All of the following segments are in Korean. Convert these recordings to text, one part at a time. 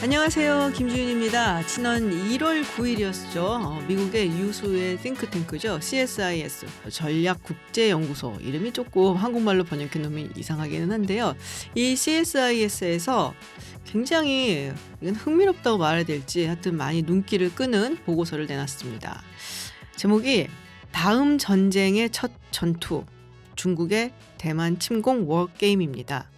안녕하세요. 김주윤입니다. 지난 1월 9일이었죠. 미국의 유수의 띵크탱크죠. CSIS, 전략국제연구소. 이름이 조금 한국말로 번역해 놓으면 이상하기는 한데요. 이 CSIS에서 굉장히 이건 흥미롭다고 말해야 될지 하여튼 많이 눈길을 끄는 보고서를 내놨습니다. 제목이 다음 전쟁의 첫 전투, 중국의 대만 침공 워게임입니다.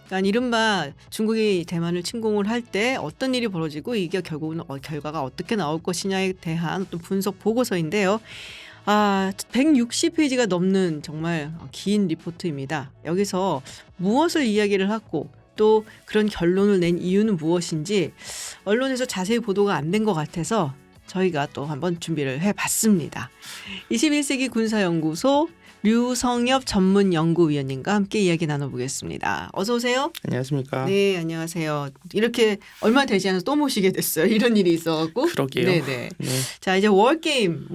그러니까 이른바 중국이 대만을 침공을 할 때 어떤 일이 벌어지고 이게 결국은 결과가 어떻게 나올 것이냐에 대한 어떤 분석 보고서인데요. 160페이지가 넘는 정말 긴 리포트입니다. 여기서 무엇을 이야기를 하고 또 그런 결론을 낸 이유는 무엇인지 언론에서 자세히 보도가 안 된 것 같아서 저희가 또 한번 준비를 해봤습니다. 21세기 군사연구소 류성엽 전문연구위원님과 함께 이야기 나눠보겠습니다. 어서 오세요. 안녕하십니까. 네, 안녕하세요. 이렇게 얼마 되지 않아서 또 모시게 됐어요. 이런 일이 있어갖고. 그러게요. 네네. 네. 자, 이제 월게임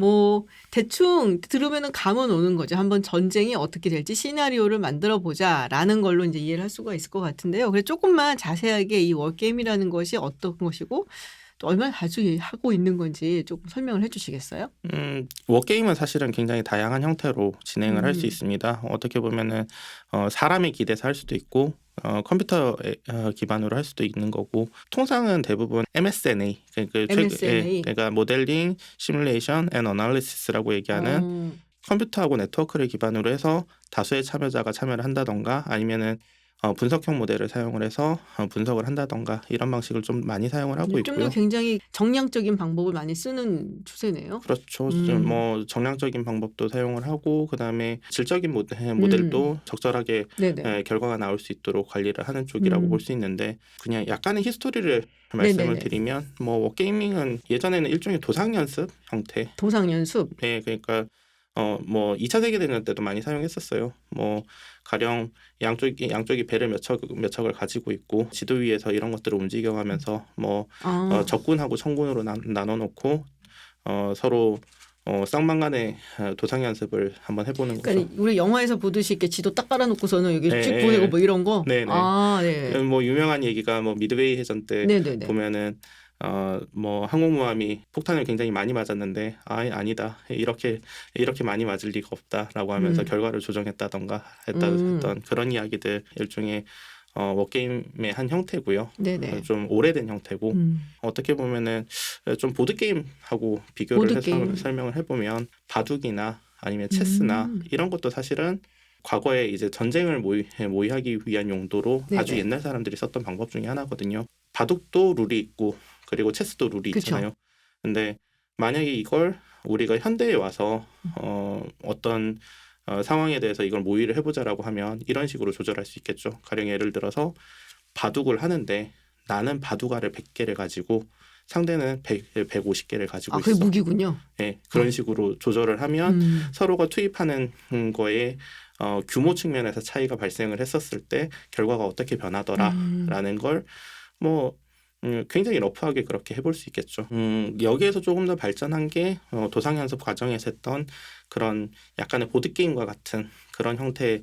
대충 들으면은 감은 오는 거죠. 한번 전쟁이 어떻게 될지 시나리오를 만들어 보자라는 걸로 이제 이해를 할 수가 있을 것 같은데요. 그래서 조금만 자세하게 이 월게임이라는 것이 어떤 것이고 또 얼마나 자주 하고 있는 건지 조금 설명을 해주시겠어요? 워게임은 사실은 굉장히 다양한 형태로 진행을 할 수 있습니다. 어떻게 보면은 사람의 기대서 할 수도 있고 컴퓨터 기반으로 할 수도 있는 거고 통상은 대부분 MSNA 그러니까 모델링, 시뮬레이션 앤 어널리시스라고 얘기하는 컴퓨터하고 네트워크를 기반으로 해서 다수의 참여자가 참여를 한다던가 아니면은 분석형 모델을 사용을 해서 분석을 한다던가 이런 방식을 좀 많이 사용을 하고 있고요. 요즘도 굉장히 정량적인 방법을 많이 쓰는 추세네요. 그렇죠. 뭐 정량적인 방법도 사용을 하고 그다음에 질적인 모델도 적절하게 결과가 나올 수 있도록 관리를 하는 쪽이라고 볼 수 있는데 그냥 약간의 히스토리를 말씀을 드리면 뭐 워게이밍은 예전에는 일종의 도상 연습 형태. 도상 연습. 네, 그러니까 뭐 2차 세계대전 때도 많이 사용했었어요. 뭐 가령 양쪽이 배를 몇 척을 가지고 있고 지도 위에서 이런 것들을 움직여가면서 뭐 적군하고 청군으로 나눠 놓고 서로 쌍방간의 도상 연습을 한번 해보는 거죠. 그러니까 우리 영화에서 보듯이 이렇게 지도 딱 깔아놓고서는 여기 쭉 보이고 뭐 이런 거. 네네. 네. 뭐 유명한 얘기가 뭐 미드웨이 해전 때 보면은 뭐 항공모함이 폭탄을 굉장히 많이 맞았는데 아니다 이렇게 많이 맞을 리가 없다라고 하면서 결과를 조정했다던가 했던 그런 이야기들 일종의 워게임의 한 형태고요. 네네. 좀 오래된 형태고 어떻게 보면은 좀 보드 게임하고 비교를 해서 설명을 해보면 바둑이나 아니면 체스나 이런 것도 사실은 과거에 이제 전쟁을 모의하기 위한 용도로 아주 옛날 사람들이 썼던 방법 중에 하나거든요. 바둑도 룰이 있고 그리고 체스도 룰이 있잖아요. 근데 만약에 이걸 우리가 현대에 와서 어떤 상황에 대해서 이걸 모의를 해보자라고 하면 이런 식으로 조절할 수 있겠죠. 가령 예를 들어서 바둑을 하는데 나는 바둑알을 100개를 가지고 상대는 150개를 가지고 있어. 그게 무기군요. 네, 그런 식으로 조절을 하면 서로가 투입하는 거에 규모 측면에서 차이가 발생을 했었을 때 결과가 어떻게 변하더라라는 걸 뭐 굉장히 러프하게 그렇게 해볼 수 있겠죠. 여기에서 조금 더 발전한 게 도상 연습 과정에서 했던 그런 약간의 보드 게임과 같은 그런 형태의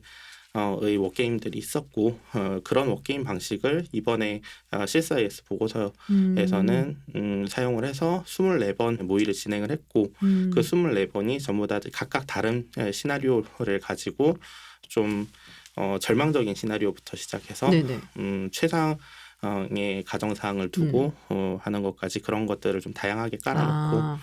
워게임들이 있었고 그런 워게임 방식을 이번에 CSIS 보고서에서는 사용을 해서 24번 모의를 진행을 했고 그 24번이 전부 다 각각 다른 시나리오를 가지고 좀 절망적인 시나리오부터 시작해서 최상의 가정사항을 두고 하는 것까지 그런 것들을 좀 다양하게 깔아놓고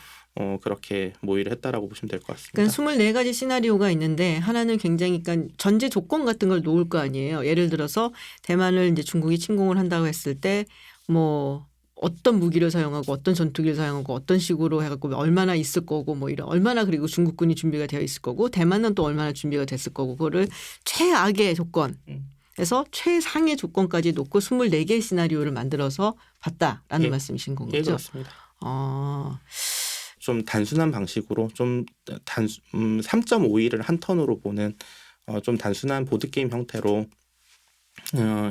그렇게 모의를 했다라고 보시면 될 것 같습니다. 그러니까 24가지 시나리오가 있는데 하나는 굉장히 그러니까 전제 조건 같은 걸 놓을 거 아니에요. 예를 들어서 대만을 이제 중국이 침공을 한다고 했을 때 뭐 어떤 무기를 사용하고 어떤 전투기를 사용하고 어떤 식으로 해갖고 얼마나 있을 거고 뭐 이런 얼마나 그리고 중국군이 준비가 되어 있을 거고 대만은 또 얼마나 준비가 됐을 거고 그거를 최악의 조건 그래서 최상의 조건까지 놓고 24개의 시나리오를 만들어서 봤다라는 말씀이신 거죠? 예, 그렇습니다. 좀 단순한 방식으로 좀 3.5일을 한 턴으로 보는 좀 단순한 보드게임 형태로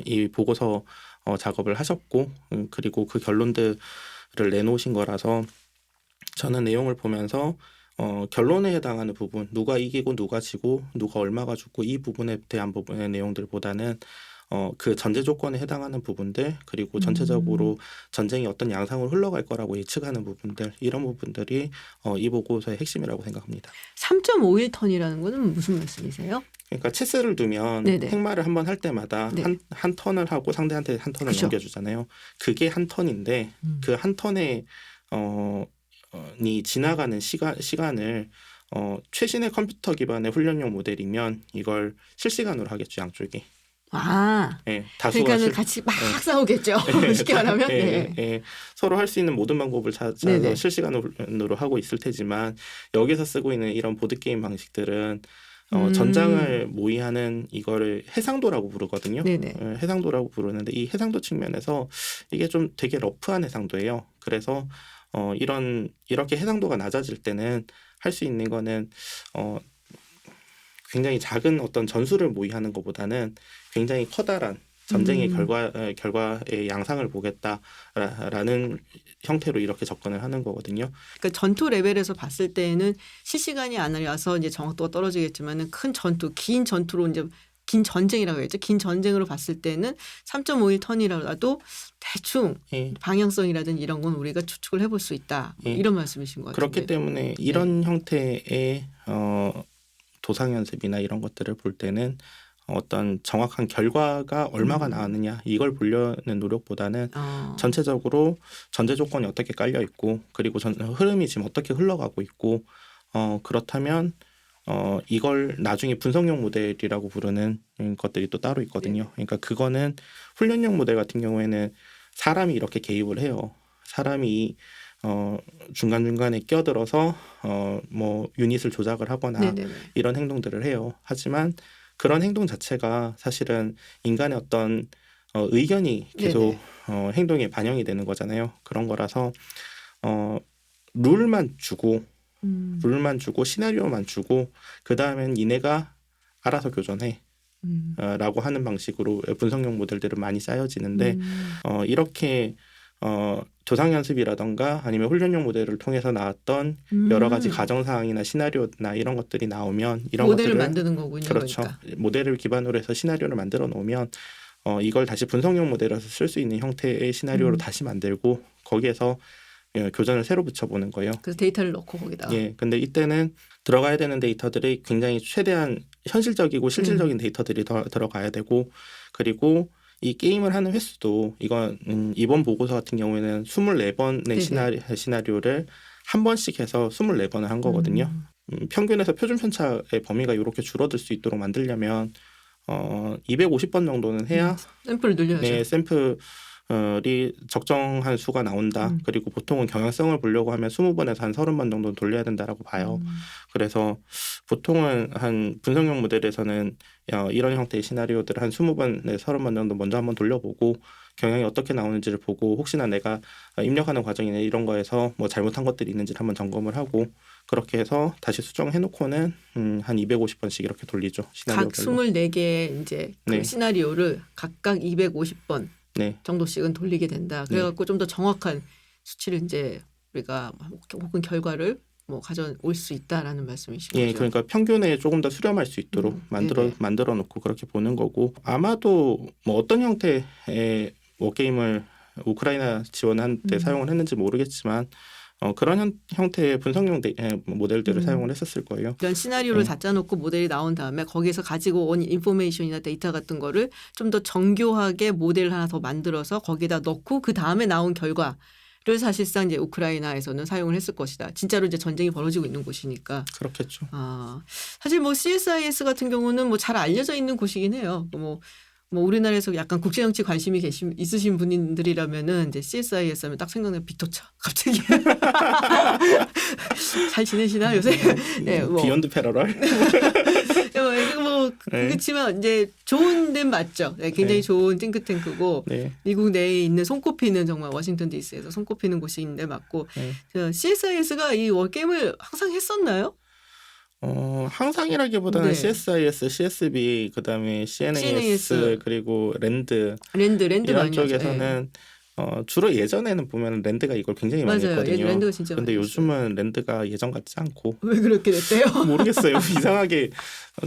이 보고서 작업을 하셨고 그리고 그 결론들을 내놓으신 거라서 저는 내용을 보면서 결론에 해당하는 부분 누가 이기고 누가 지고 누가 얼마가 죽고 이 부분에 대한 부분의 내용들보다는 그 전제 조건에 해당하는 부분들 그리고 전체적으로 전쟁이 어떤 양상으로 흘러갈 거라고 예측하는 부분들 이런 부분들이 이 보고서의 핵심이라고 생각합니다. 3.51턴이라는 거는 무슨 말씀이세요? 그러니까 체스를 두면 네네. 행마를 한번 할 때마다 네. 한 턴을 하고 상대한테 한 턴을 그쵸. 넘겨주잖아요. 그게 한 턴인데 그 한 턴에 이 지나가는 시간을 최신의 컴퓨터 기반의 훈련용 모델이면 이걸 실시간으로 하겠죠, 양쪽이. 아, 예, 다수가 그러니까는 같이 막 싸우겠죠. 쉽게 말하면. 네. 서로 할 수 있는 모든 방법을 찾아서 네네. 실시간으로 하고 있을 테지만 여기서 쓰고 있는 이런 보드 게임 방식들은 전장을 모의하는 이거를 해상도라고 부르거든요. 네네. 해상도라고 부르는데 이 해상도 측면에서 이게 좀 되게 러프한 해상도예요. 그래서 이렇게 해상도가 낮아질 때는 할 수 있는 거는 굉장히 작은 어떤 전술을 모의하는 것보다는 굉장히 커다란 전쟁의 결과의 양상을 보겠다라는 형태로 이렇게 접근을 하는 거거든요. 그러니까 전투 레벨에서 봤을 때는 실시간이 아니라서 이제 정확도가 떨어지겠지만은 큰 전투, 긴 전투로 이제 긴 전쟁이라고 했죠. 긴 전쟁으로 봤을 때는 3.51턴이라도 대충 방향성이라든지 이런 건 우리가 추측을 해볼 수 있다. 이런 말씀이신 것 같은데. 그렇기 때문에 이런 형태의 도상 연습이나 이런 것들을 볼 때는 어떤 정확한 결과가 얼마가 나왔느냐 이걸 보려는 노력보다는 전체적으로 전제 조건이 어떻게 깔려 있고 그리고 흐름이 지금 어떻게 흘러가고 있고 그렇다면 이걸 나중에 분석용 모델이라고 부르는 것들이 또 따로 있거든요. 그러니까 그거는 훈련용 모델 같은 경우에는 사람이 이렇게 개입을 해요. 사람이 중간중간에 끼어들어서 뭐 유닛을 조작을 하거나 네네네. 이런 행동들을 해요. 하지만 그런 행동 자체가 사실은 인간의 어떤 의견이 계속 행동에 반영이 되는 거잖아요. 그런 거라서 룰만 주고 시나리오만 주고 그 다음엔 니네가 알아서 교전해. 라고 하는 방식으로 분석용 모델들은 많이 쌓여지는데 이렇게 조상 연습이라던가 아니면 훈련용 모델을 통해서 나왔던 여러 가지 가정 사항이나 시나리오나 이런 것들이 나오면 이런 모델을 것들을 만드는 거군요. 그렇죠. 그러니까. 모델을 기반으로 해서 시나리오를 만들어 놓으면 이걸 다시 분석용 모델에서 쓸 수 있는 형태의 시나리오로 다시 만들고 거기에서 교전을 새로 붙여보는 거예요. 그래서 데이터를 넣고 거기다. 예, 근데 이때는 들어가야 되는 데이터들이 굉장히 최대한 현실적이고 실질적인 데이터들이 들어가야 되고 그리고 이 게임을 하는 횟수도 이건 이번 보고서 같은 경우에는 24번의 시나리오를 한 번씩 해서 24번을 한 거거든요. 평균에서 표준 편차의 범위가 이렇게 줄어들 수 있도록 만들려면 250번 정도는 해야 샘플을 늘려야죠. 네, 샘플이 적정한 수가 나온다. 그리고 보통은 경향성을 보려고 하면 20번에서 한 30번 정도는 돌려야 된다라고 봐요. 그래서 보통은 한 분석용 모델에서는 이런 형태의 시나리오들을 한 20번에서 30번 정도 먼저 한번 돌려보고 경향이 어떻게 나오는지를 보고 혹시나 내가 입력하는 과정이나 이런 거에서 뭐 잘못한 것들이 있는지를 한번 점검을 하고 그렇게 해서 다시 수정해놓고는 한 250번씩 이렇게 돌리죠. 시나리오별로. 각 24개의 이제 그 시나리오를 각각 250번 정도씩은 돌리게 된다. 그래갖고 좀 더 정확한 수치를 이제 우리가 혹은 결과를 뭐 가져올 수 있다라는 말씀이신 거죠. 예, 그러니까 평균에 조금 더 수렴할 수 있도록 만들어 놓고 그렇게 보는 거고 아마도 뭐 어떤 형태의 워게임을 우크라이나 지원한 때 사용을 했는지 모르겠지만 그런 형태의 분석용 모델들을 사용을 했었을 거예요. 이런 시나리오를 다 짜놓고 모델이 나온 다음에 거기에서 가지고 온 인포메이션이나 데이터 같은 거를 좀 더 정교하게 모델을 하나 더 만들어서 거기다 넣고 그 다음에 나온 결과를 사실상 이제 우크라이나에서는 사용을 했을 것이다. 진짜로 이제 전쟁이 벌어지고 있는 곳이니까. 그렇겠죠. 사실 뭐 CSIS 같은 경우는 뭐 잘 알려져 있는 곳이긴 해요. 뭐 우리나라에서 약간 국제정치 관심이 있으신 분들이라면은 이제 CSIS 하면 딱 생각나는 빅토차 갑자기 잘 지내시나 요새? 네, 뭐. 비욘드 패러럴. 뭐 그렇지만 이제 좋은 데는 맞죠. 네, 굉장히 좋은 띵크탱크고 미국 내에 있는 손꼽히는 정말 워싱턴 D.C.에서 손꼽히는 곳인데 맞고 CSIS가 이 워게임을 항상 했었나요? 항상이라기보다는 CSIS, CSB, 그다음에 CNAS 그리고 랜드 이런 쪽에서는 주로 예전에는 보면 랜드가 이걸 굉장히 많이 맞아요. 했거든요. 랜드가 진짜 근데 많이 요즘은 랜드가 예전 같지 않고 왜 그렇게 됐대요? 모르겠어요. 이상하게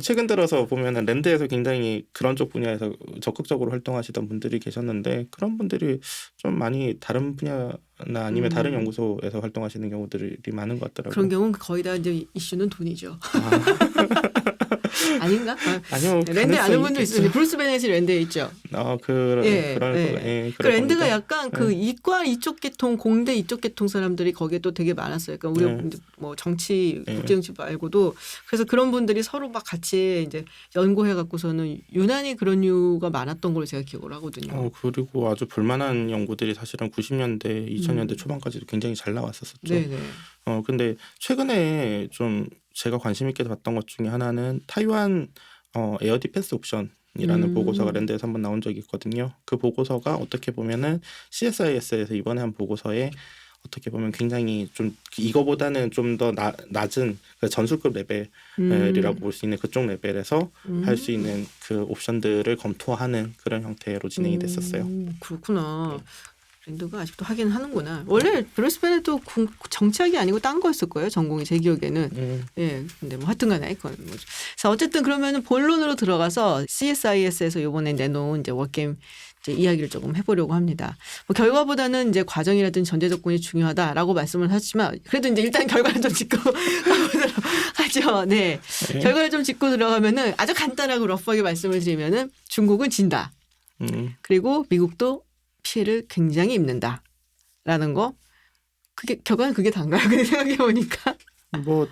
최근 들어서 보면은 랜드에서 굉장히 그런 쪽 분야에서 적극적으로 활동하시던 분들이 계셨는데 그런 분들이 좀 많이 다른 분야나 아니면 다른 연구소에서 활동하시는 경우들이 많은 것 같더라고요. 그런 경우는 거의 다 이제 이슈는 돈이죠. 아닌가? 아니요. 랜드 아는 분도 있어요. 브루스 베넷이 랜드에 있죠. 그런 그 랜드가 약간 그 이과 이쪽 계통, 공대 이쪽 계통 사람들이 거기에 또 되게 많았어요. 그러니까 우리 뭐 정치, 국제정치 말고도 그래서 그런 분들이 서로 막 같이 이제 연구해 갖고서는 유난히 그런 이유가 많았던 걸로 제가 기억을 하거든요. 그리고 아주 볼만한 연구들이 사실은 90년대, 2000년대 초반까지도 굉장히 잘 나왔었죠. 네네. 근데 최근에 좀 제가 관심 있게 봤던 것 중에 하나는 타이완 에어 디펜스 옵션이라는 보고서가 랜드에서 한번 나온 적이 있거든요. 그 보고서가 어떻게 보면은 CSIS에서 이번에 한 보고서에 어떻게 보면 굉장히 좀 이거보다는 좀 더 낮은 전술급 레벨이라고 볼 수 있는 그쪽 레벨에서 할 수 있는 그 옵션들을 검토하는 그런 형태로 진행이 됐었어요. 그렇구나. 랜드가 아직도 하긴 하는구나. 원래 브루스 베넷도 정치학이 아니고 딴 거였을 거예요. 전공이 제 기억에는. 예, 근데 뭐 하여튼간에 그건 뭐죠. 자, 어쨌든 그러면은 본론으로 들어가서 CSIS에서 이번에 내놓은 이제 워게임 이제 이야기를 조금 해보려고 합니다. 뭐 결과보다는 이제 과정이라든지 전제 조건이 중요하다라고 말씀을 하지만 그래도 이제 일단 결과를 좀 짚고 가보도록 하죠. 네. 결과를 좀 짚고 들어가면은 아주 간단하고 러프하게 말씀을 드리면은 중국은 진다. 그리고 미국도 피해를 굉장히 입는다라는 거. 그게 결과는 그게 단가요? 근데 생각해 보니까 뭐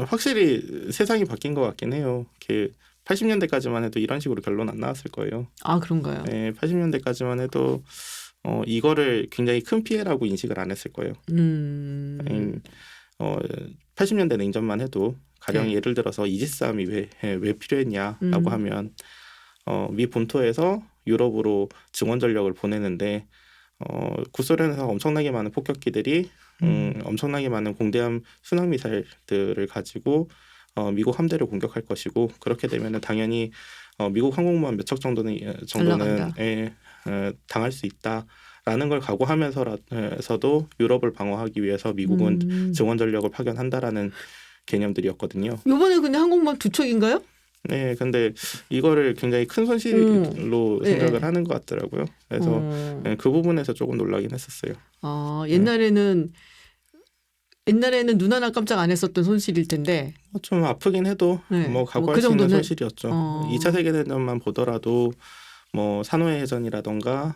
확실히 세상이 바뀐 것 같긴 해요. 80년대까지만 해도 이런 식으로 결론 안 나왔을 거예요. 아 그런가요? 네, 80년대까지만 해도 이거를 굉장히 큰 피해라고 인식을 안 했을 거예요. 80년대 냉전만 해도 가령 예를 들어서 이지스함이 왜 필요했냐라고 하면 미 본토에서 유럽으로 증원 전력을 보내는데 구소련에서 엄청나게 많은 폭격기들이 엄청나게 많은 공대함 순항 미사일들을 가지고 미국 함대를 공격할 것이고 그렇게 되면은 당연히 미국 항공모함 몇 척 정도는 당할 수 있다라는 걸 각오하면서도 유럽을 방어하기 위해서 미국은 증원 전력을 파견한다라는 개념들이었거든요. 이번에 근데 항공모함 2척인가요? 네, 근데 이거를 굉장히 큰 손실로 생각을 하는 것 같더라고요. 그래서 그 부분에서 조금 놀라긴 했었어요. 옛날에는 눈 하나 깜짝 안 했었던 손실일 텐데. 좀 아프긴 해도 뭐 각오할 수 있는 손실이었죠. 2차 세계대전만 보더라도 뭐 산호해 해전이라던가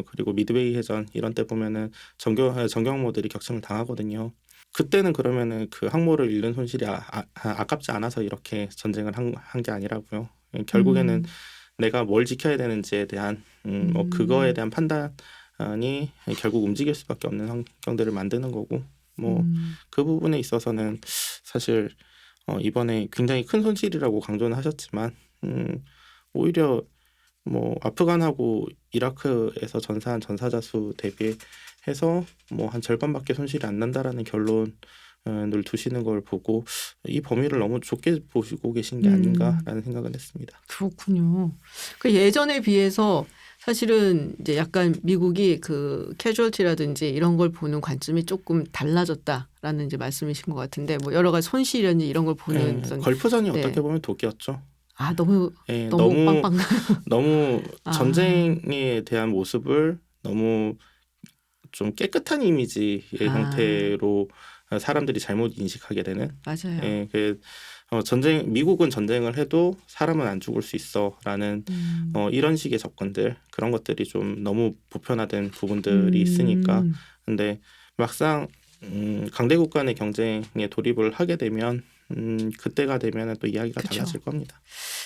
그리고 미드웨이 해전 이런 때 보면은 정경모들이 격침을 당하거든요. 그때는 그러면은 그 항모를 잃는 손실이 아깝지 않아서 이렇게 전쟁을 한 게 아니라고요. 결국에는 내가 뭘 지켜야 되는지에 대한 뭐 그거에 대한 판단이 결국 움직일 수밖에 없는 환경들을 만드는 거고 뭐 그 부분에 있어서는 사실 이번에 굉장히 큰 손실이라고 강조는 하셨지만 오히려 뭐 아프간하고 이라크에서 전사한 전사자 수 대비해서 뭐 한 절반밖에 손실이 안 난다라는 결론을 두시는 걸 보고 이 범위를 너무 좁게 보시고 계신 게 아닌가라는 생각은 했습니다. 그렇군요. 그 예전에 비해서 사실은 이제 약간 미국이 그 캐주얼티라든지 이런 걸 보는 관점이 조금 달라졌다라는 이제 말씀이신 것 같은데 뭐 여러 가지 손실이라든지 이런 걸 보는 걸프전이 어떻게 보면 독이었죠. 너무 빵빵 너무 전쟁에 대한 모습을 너무 좀 깨끗한 이미지의 형태로 사람들이 잘못 인식하게 되는. 맞아요. 미국은 전쟁을 해도 사람은 안 죽을 수 있어라는 이런 식의 접근들 그런 것들이 좀 너무 보편화된 부분들이 있으니까. 근데 막상 강대국 간의 경쟁에 돌입을 하게 되면 그때가 되면 또 이야기가 달라질 겁니다.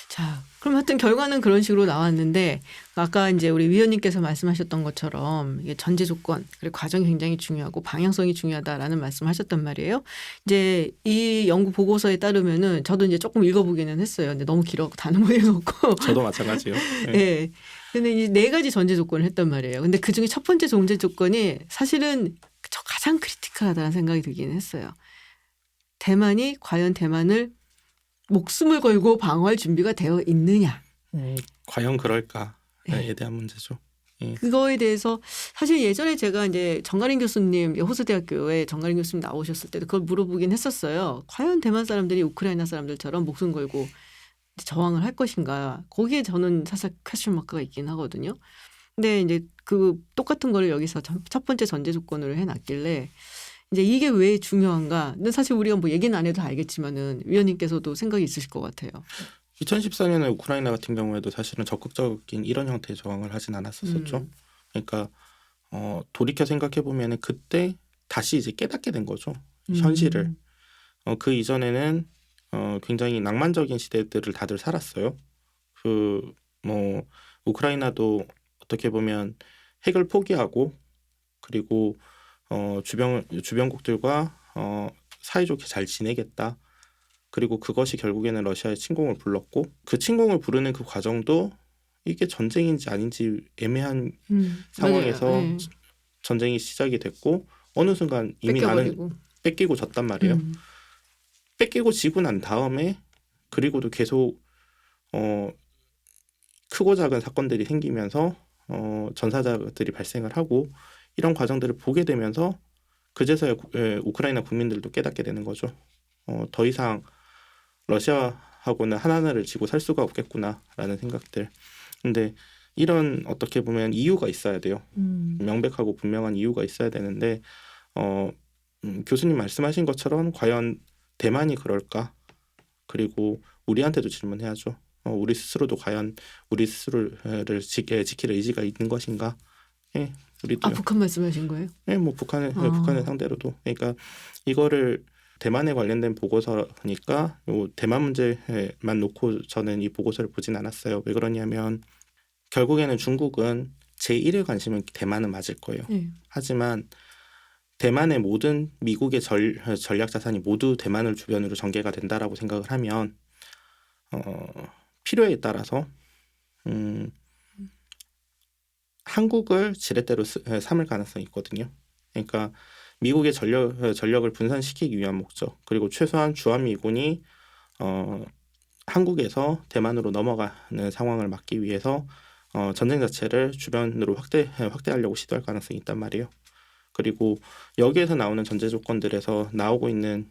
자, 그럼 하여튼 결과는 그런 식으로 나왔는데 아까 이제 우리 위원님께서 말씀하셨던 것처럼 이게 전제 조건 그리고 과정이 굉장히 중요하고 방향성이 중요하다라는 말씀하셨단 말이에요. 이제 이 연구 보고서에 따르면은 저도 이제 조금 읽어보기는 했어요. 근데 너무 길어 다는 못 읽었고. 저도 마찬가지요. 네. 근데 이제 4가지 전제 조건을 했단 말이에요. 근데 그 중에 첫 번째 전제 조건이 사실은 가장 크리티컬하다는 생각이 들기는 했어요. 대만이 과연 대만을 목숨을 걸고 방어할 준비가 되어 있느냐. 과연 그럴까에 대한 문제죠. 예. 그거에 대해서 사실 예전에 제가 이제 정가린 교수님, 호수대학교에 정가린 교수님 나오셨을 때도 그걸 물어보긴 했었어요. 과연 대만 사람들이 우크라이나 사람들처럼 목숨 걸고 저항을 할 것인가. 거기에 저는 사실 퀘스천 마크가 있긴 하거든요. 근데 이제 그 똑같은 거를 여기서 첫 번째 전제 조건으로 해놨길래 이제 이게 왜 중요한가. 근데 사실 우리가 뭐 얘기는 안 해도 알겠지만은 위원님께서도 생각이 있으실 것 같아요. 2014년에 우크라이나 같은 경우에도 사실은 적극적인 이런 형태의 저항을 하진 않았었죠. 그러니까 돌이켜 생각해 보면은 그때 다시 이제 깨닫게 된 거죠. 현실을. 그 이전에는 굉장히 낭만적인 시대들을 다들 살았어요. 그 뭐 우크라이나도 어떻게 보면 핵을 포기하고 그리고 주변국들과 사이좋게 잘 지내겠다. 그리고 그것이 결국에는 러시아의 침공을 불렀고 그 침공을 부르는 그 과정도 이게 전쟁인지 아닌지 애매한 상황에서 네. 전쟁이 시작이 됐고 어느 순간 이미 나는 뺏기고 졌단 말이에요. 뺏기고 지고 난 다음에 그리고도 계속 크고 작은 사건들이 생기면서 전사자들이 발생을 하고 이런 과정들을 보게 되면서 그제서야 우크라이나 국민들도 깨닫게 되는 거죠. 더 이상 러시아하고는 하나를 쥐고 살 수가 없겠구나라는 생각들. 근데 이런 어떻게 보면 이유가 있어야 돼요. 명백하고 분명한 이유가 있어야 되는데 교수님 말씀하신 것처럼 과연 대만이 그럴까? 그리고 우리한테도 질문해야죠. 우리 스스로도 과연 우리 스스로를 지킬 의지가 있는 것인가? 예, 우리도. 북한 말씀하신 거예요? 네, 뭐 북한을 상대로도. 그러니까 이거를 대만에 관련된 보고서니까 대만 문제만 놓고 저는 이 보고서를 보진 않았어요. 왜 그러냐면 결국에는 중국은 제1의 관심은 대만은 맞을 거예요. 하지만 대만의 모든 미국의 전략 자산이 모두 대만을 주변으로 전개가 된다라고 생각을 하면 필요에 따라서 한국을 지렛대로 삼을 가능성이 있거든요. 그러니까 미국의 전력을 분산시키기 위한 목적 그리고 최소한 주한미군이 한국에서 대만으로 넘어가는 상황을 막기 위해서 전쟁 자체를 주변으로 확대하려고 시도할 가능성이 있단 말이에요. 그리고 여기에서 나오는 전제 조건들에서 나오고 있는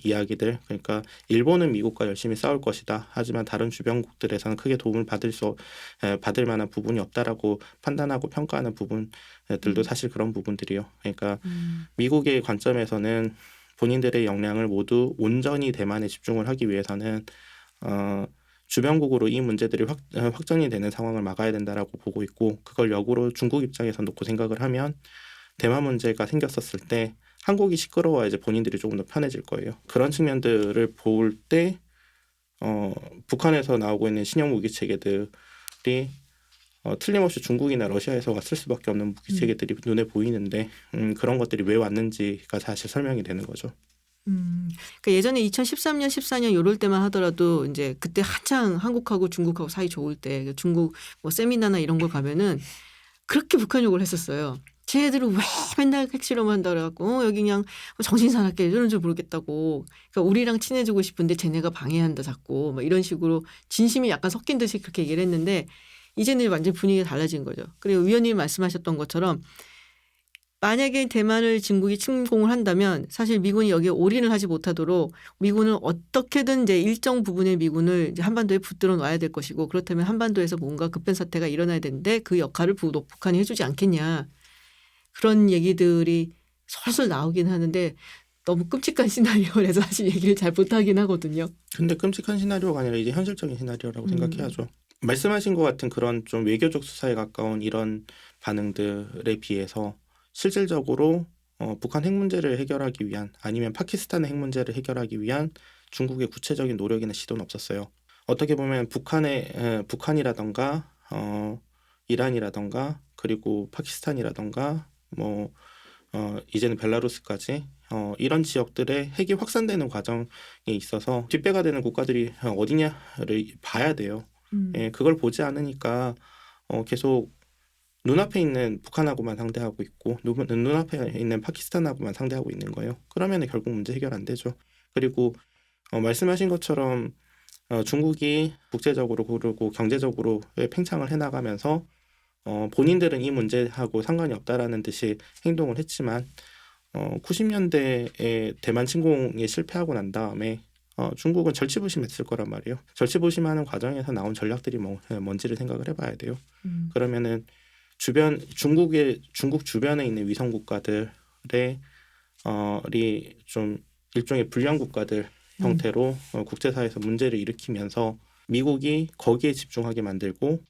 이야기들 그러니까 일본은 미국과 열심히 싸울 것이다. 하지만 다른 주변국들에서는 크게 도움을 받을 만한 부분이 없다라고 판단하고 평가하는 부분들도 사실 그런 부분들이요. 그러니까 미국의 관점에서는 본인들의 역량을 모두 온전히 대만에 집중을 하기 위해서는 주변국으로 이 문제들이 확전이 되는 상황을 막아야 된다라고 보고 있고 그걸 역으로 중국 입장에서 놓고 생각을 하면 대만 문제가 생겼었을 때 한국이 시끄러워야 이제 본인들이 조금 더 편해질 거예요. 그런 측면들을 볼 때 북한에서 나오고 있는 신형 무기 체계들이 틀림없이 중국이나 러시아에서 왔을 수밖에 없는 무기 체계들이 눈에 보이는데 그런 것들이 왜 왔는지가 사실 설명이 되는 거죠. 그러니까 예전에 2013년, 14년 이럴 때만 하더라도 이제 그때 한창 한국하고 중국하고 사이 좋을 때 중국 뭐 세미나나 이런 걸 가면은 그렇게 북한 욕을 했었어요. 쟤네들은 왜 맨날 핵실험한다 그래갖고 여기 그냥 정신 사납게 이러는 줄 모르겠다고. 그러니까 우리랑 친해지고 싶은데 쟤네가 방해한다 자꾸 막 이런 식으로 진심이 약간 섞인 듯이 그렇게 얘기를 했는데 이제는 완전 분위기가 달라진 거죠. 그리고 위원님이 말씀하셨던 것처럼 만약에 대만을 중국이 침공을 한다면 사실 미군이 여기에 올인을 하지 못하도록 미군은 어떻게든 이제 일정 부분의 미군을 이제 한반도에 붙들어 놔야 될 것이고 그렇다면 한반도에서 뭔가 급변 사태가 일어나야 되는데 그 역할을 북한이 해주지 않겠냐. 그런 얘기들이 솔솔 나오긴 하는데 너무 끔찍한 시나리오라서 사실 얘기를 잘 못하긴 하거든요. 근데 끔찍한 시나리오가 아니라 이제 현실적인 시나리오라고 생각해야죠. 말씀하신 것 같은 그런 좀 외교적 수사에 가까운 이런 반응들에 비해서 실질적으로 북한 핵 문제를 해결하기 위한 아니면 파키스탄의 핵 문제를 해결하기 위한 중국의 구체적인 노력이나 시도는 없었어요. 어떻게 보면 북한이라던가 이란이라던가 그리고 파키스탄이라던가 이제는 벨라루스까지 이런 지역들의 핵이 확산되는 과정에 있어서 뒷배가 되는 국가들이 어디냐를 봐야 돼요. 예, 그걸 보지 않으니까 계속 눈앞에 있는 북한하고만 상대하고 있고 눈앞에 있는 파키스탄하고만 상대하고 있는 거예요. 그러면 결국 문제 해결 안 되죠. 그리고 말씀하신 것처럼 중국이 국제적으로 그리고 경제적으로 팽창을 해나가면서 본인들은 이 문제하고 상관이 없다라는 듯이 행동을 했지만 90년대에 대만 침공에 실패하고 난 다음에 중국은 절치부심했을 거란 말이에요. 절치부심하는 과정에서 나온 전략들이 뭔지를 생각을 해봐야 돼요. 그러면은 중국 주변에 있는 위성 국가들의 좀 일종의 불량 국가들 형태로 국제사회에서 문제를 일으키면서 미국이 거기에 집중하게 만들고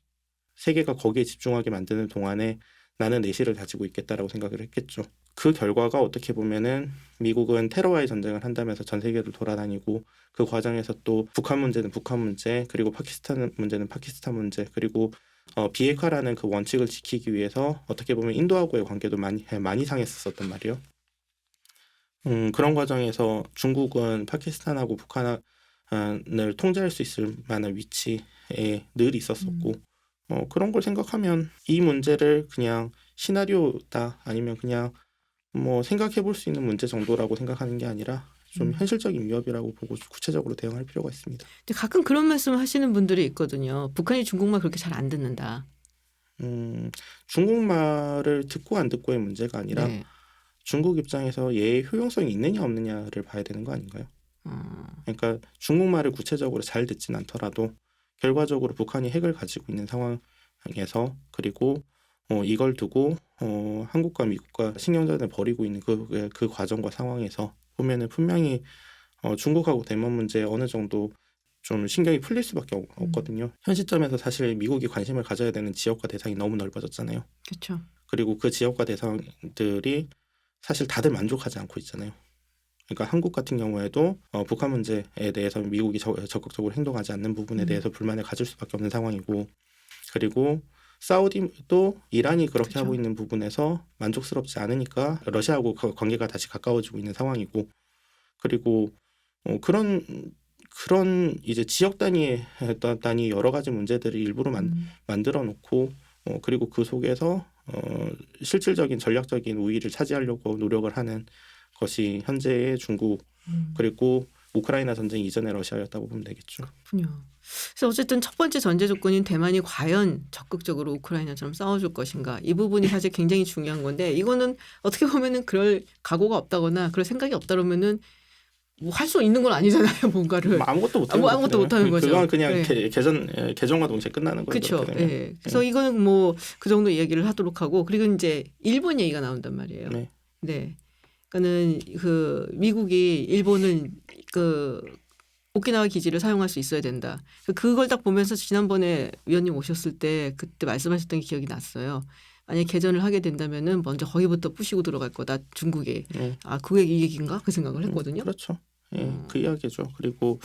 세계가 거기에 집중하게 만드는 동안에 나는 내실을 가지고 있겠다라고 생각을 했겠죠. 그 결과가 어떻게 보면은 미국은 테러와의 전쟁을 한다면서 전 세계를 돌아다니고 그 과정에서 또 북한 문제는 북한 문제, 그리고 파키스탄 문제는 파키스탄 문제, 그리고 비핵화라는 그 원칙을 지키기 위해서 어떻게 보면 인도하고의 관계도 많이 상했었단 말이에요. 그런 과정에서 중국은 파키스탄하고 북한을 통제할 수 있을 만한 위치에 늘 있었었고 그런 걸 생각하면 이 문제를 그냥 시나리오다 아니면 그냥 뭐 생각해 볼 수 있는 문제 정도라고 생각하는 게 아니라 좀 현실적인 위협이라고 보고 구체적으로 대응할 필요가 있습니다. 근데 가끔 그런 말씀 하시는 분들이 있거든요. 북한이 중국말 그렇게 잘 안 듣는다. 중국말을 듣고 안 듣고의 문제가 아니라 네. 중국 입장에서 얘의 효용성이 있느냐 없느냐를 봐야 되는 거 아닌가요? 그러니까 중국말을 구체적으로 잘 듣진 않더라도 결과적으로 북한이 핵을 가지고 있는 상황에서 그리고 이걸 두고 한국과 미국과 신경전을 벌이고 있는 그 과정과 상황에서 보면은 분명히 중국하고 대만 문제에 어느 정도 좀 신경이 풀릴 수밖에 없거든요. 현 시점에서 사실 미국이 관심을 가져야 되는 지역과 대상이 너무 넓어졌잖아요. 그렇죠. 그리고 그 지역과 대상들이 사실 다들 만족하지 않고 있잖아요. 그러니까 한국 같은 경우에도 북한 문제에 대해서 미국이 적극적으로 행동하지 않는 부분에 대해서 불만을 가질 수밖에 없는 상황이고, 그리고 사우디도 이란이 그렇게 그렇죠. 하고 있는 부분에서 만족스럽지 않으니까 러시아하고 관계가 다시 가까워지고 있는 상황이고, 그리고 그런 이제 지역 단위 여러 가지 문제들을 일부러 만들어 놓고 그리고 그 속에서 실질적인 전략적인 우위를 차지하려고 노력을 하는 것이 현재의 중국 그리고 우크라이나 전쟁 이전의 러시아였다고 보면 되겠죠. 그렇군요. 그래서 어쨌든 첫 번째 전제 조건인 대만이 과연 적극적으로 우크라이나처럼 싸워줄 것인가, 이 부분이 사실 굉장히 중요한 건데, 이거는 어떻게 보면은 그럴 각오가 없다거나 그럴 생각이 없다 그러면은 뭐 할 수 있는 건 아니잖아요. 뭔가를 아무것도 못하는 아무것도 못하는 거죠. 그건 그냥 네. 개정과 동시에 끝나는 거예요. 그렇죠. 네. 그래서 이거는 뭐 그 정도 얘기를 하도록 하고, 그리고 이제 일본 얘기가 나온단 말이에요. 네. 네. 그러니까는 그 미국이 일본은 그 오키나와 기지를 사용할 수 있어야 된다. 그걸 딱 보면서 지난번에 위원님 오셨을 때 그때 말씀하셨던 게 기억이 났어요. 만약 개전을 하게 된다면은 먼저 거기부터 부시고 들어갈 거다, 중국이. 아, 그게 이 얘기인가? 그 생각을 했거든요. 그렇죠. 그 이야기죠. 그리고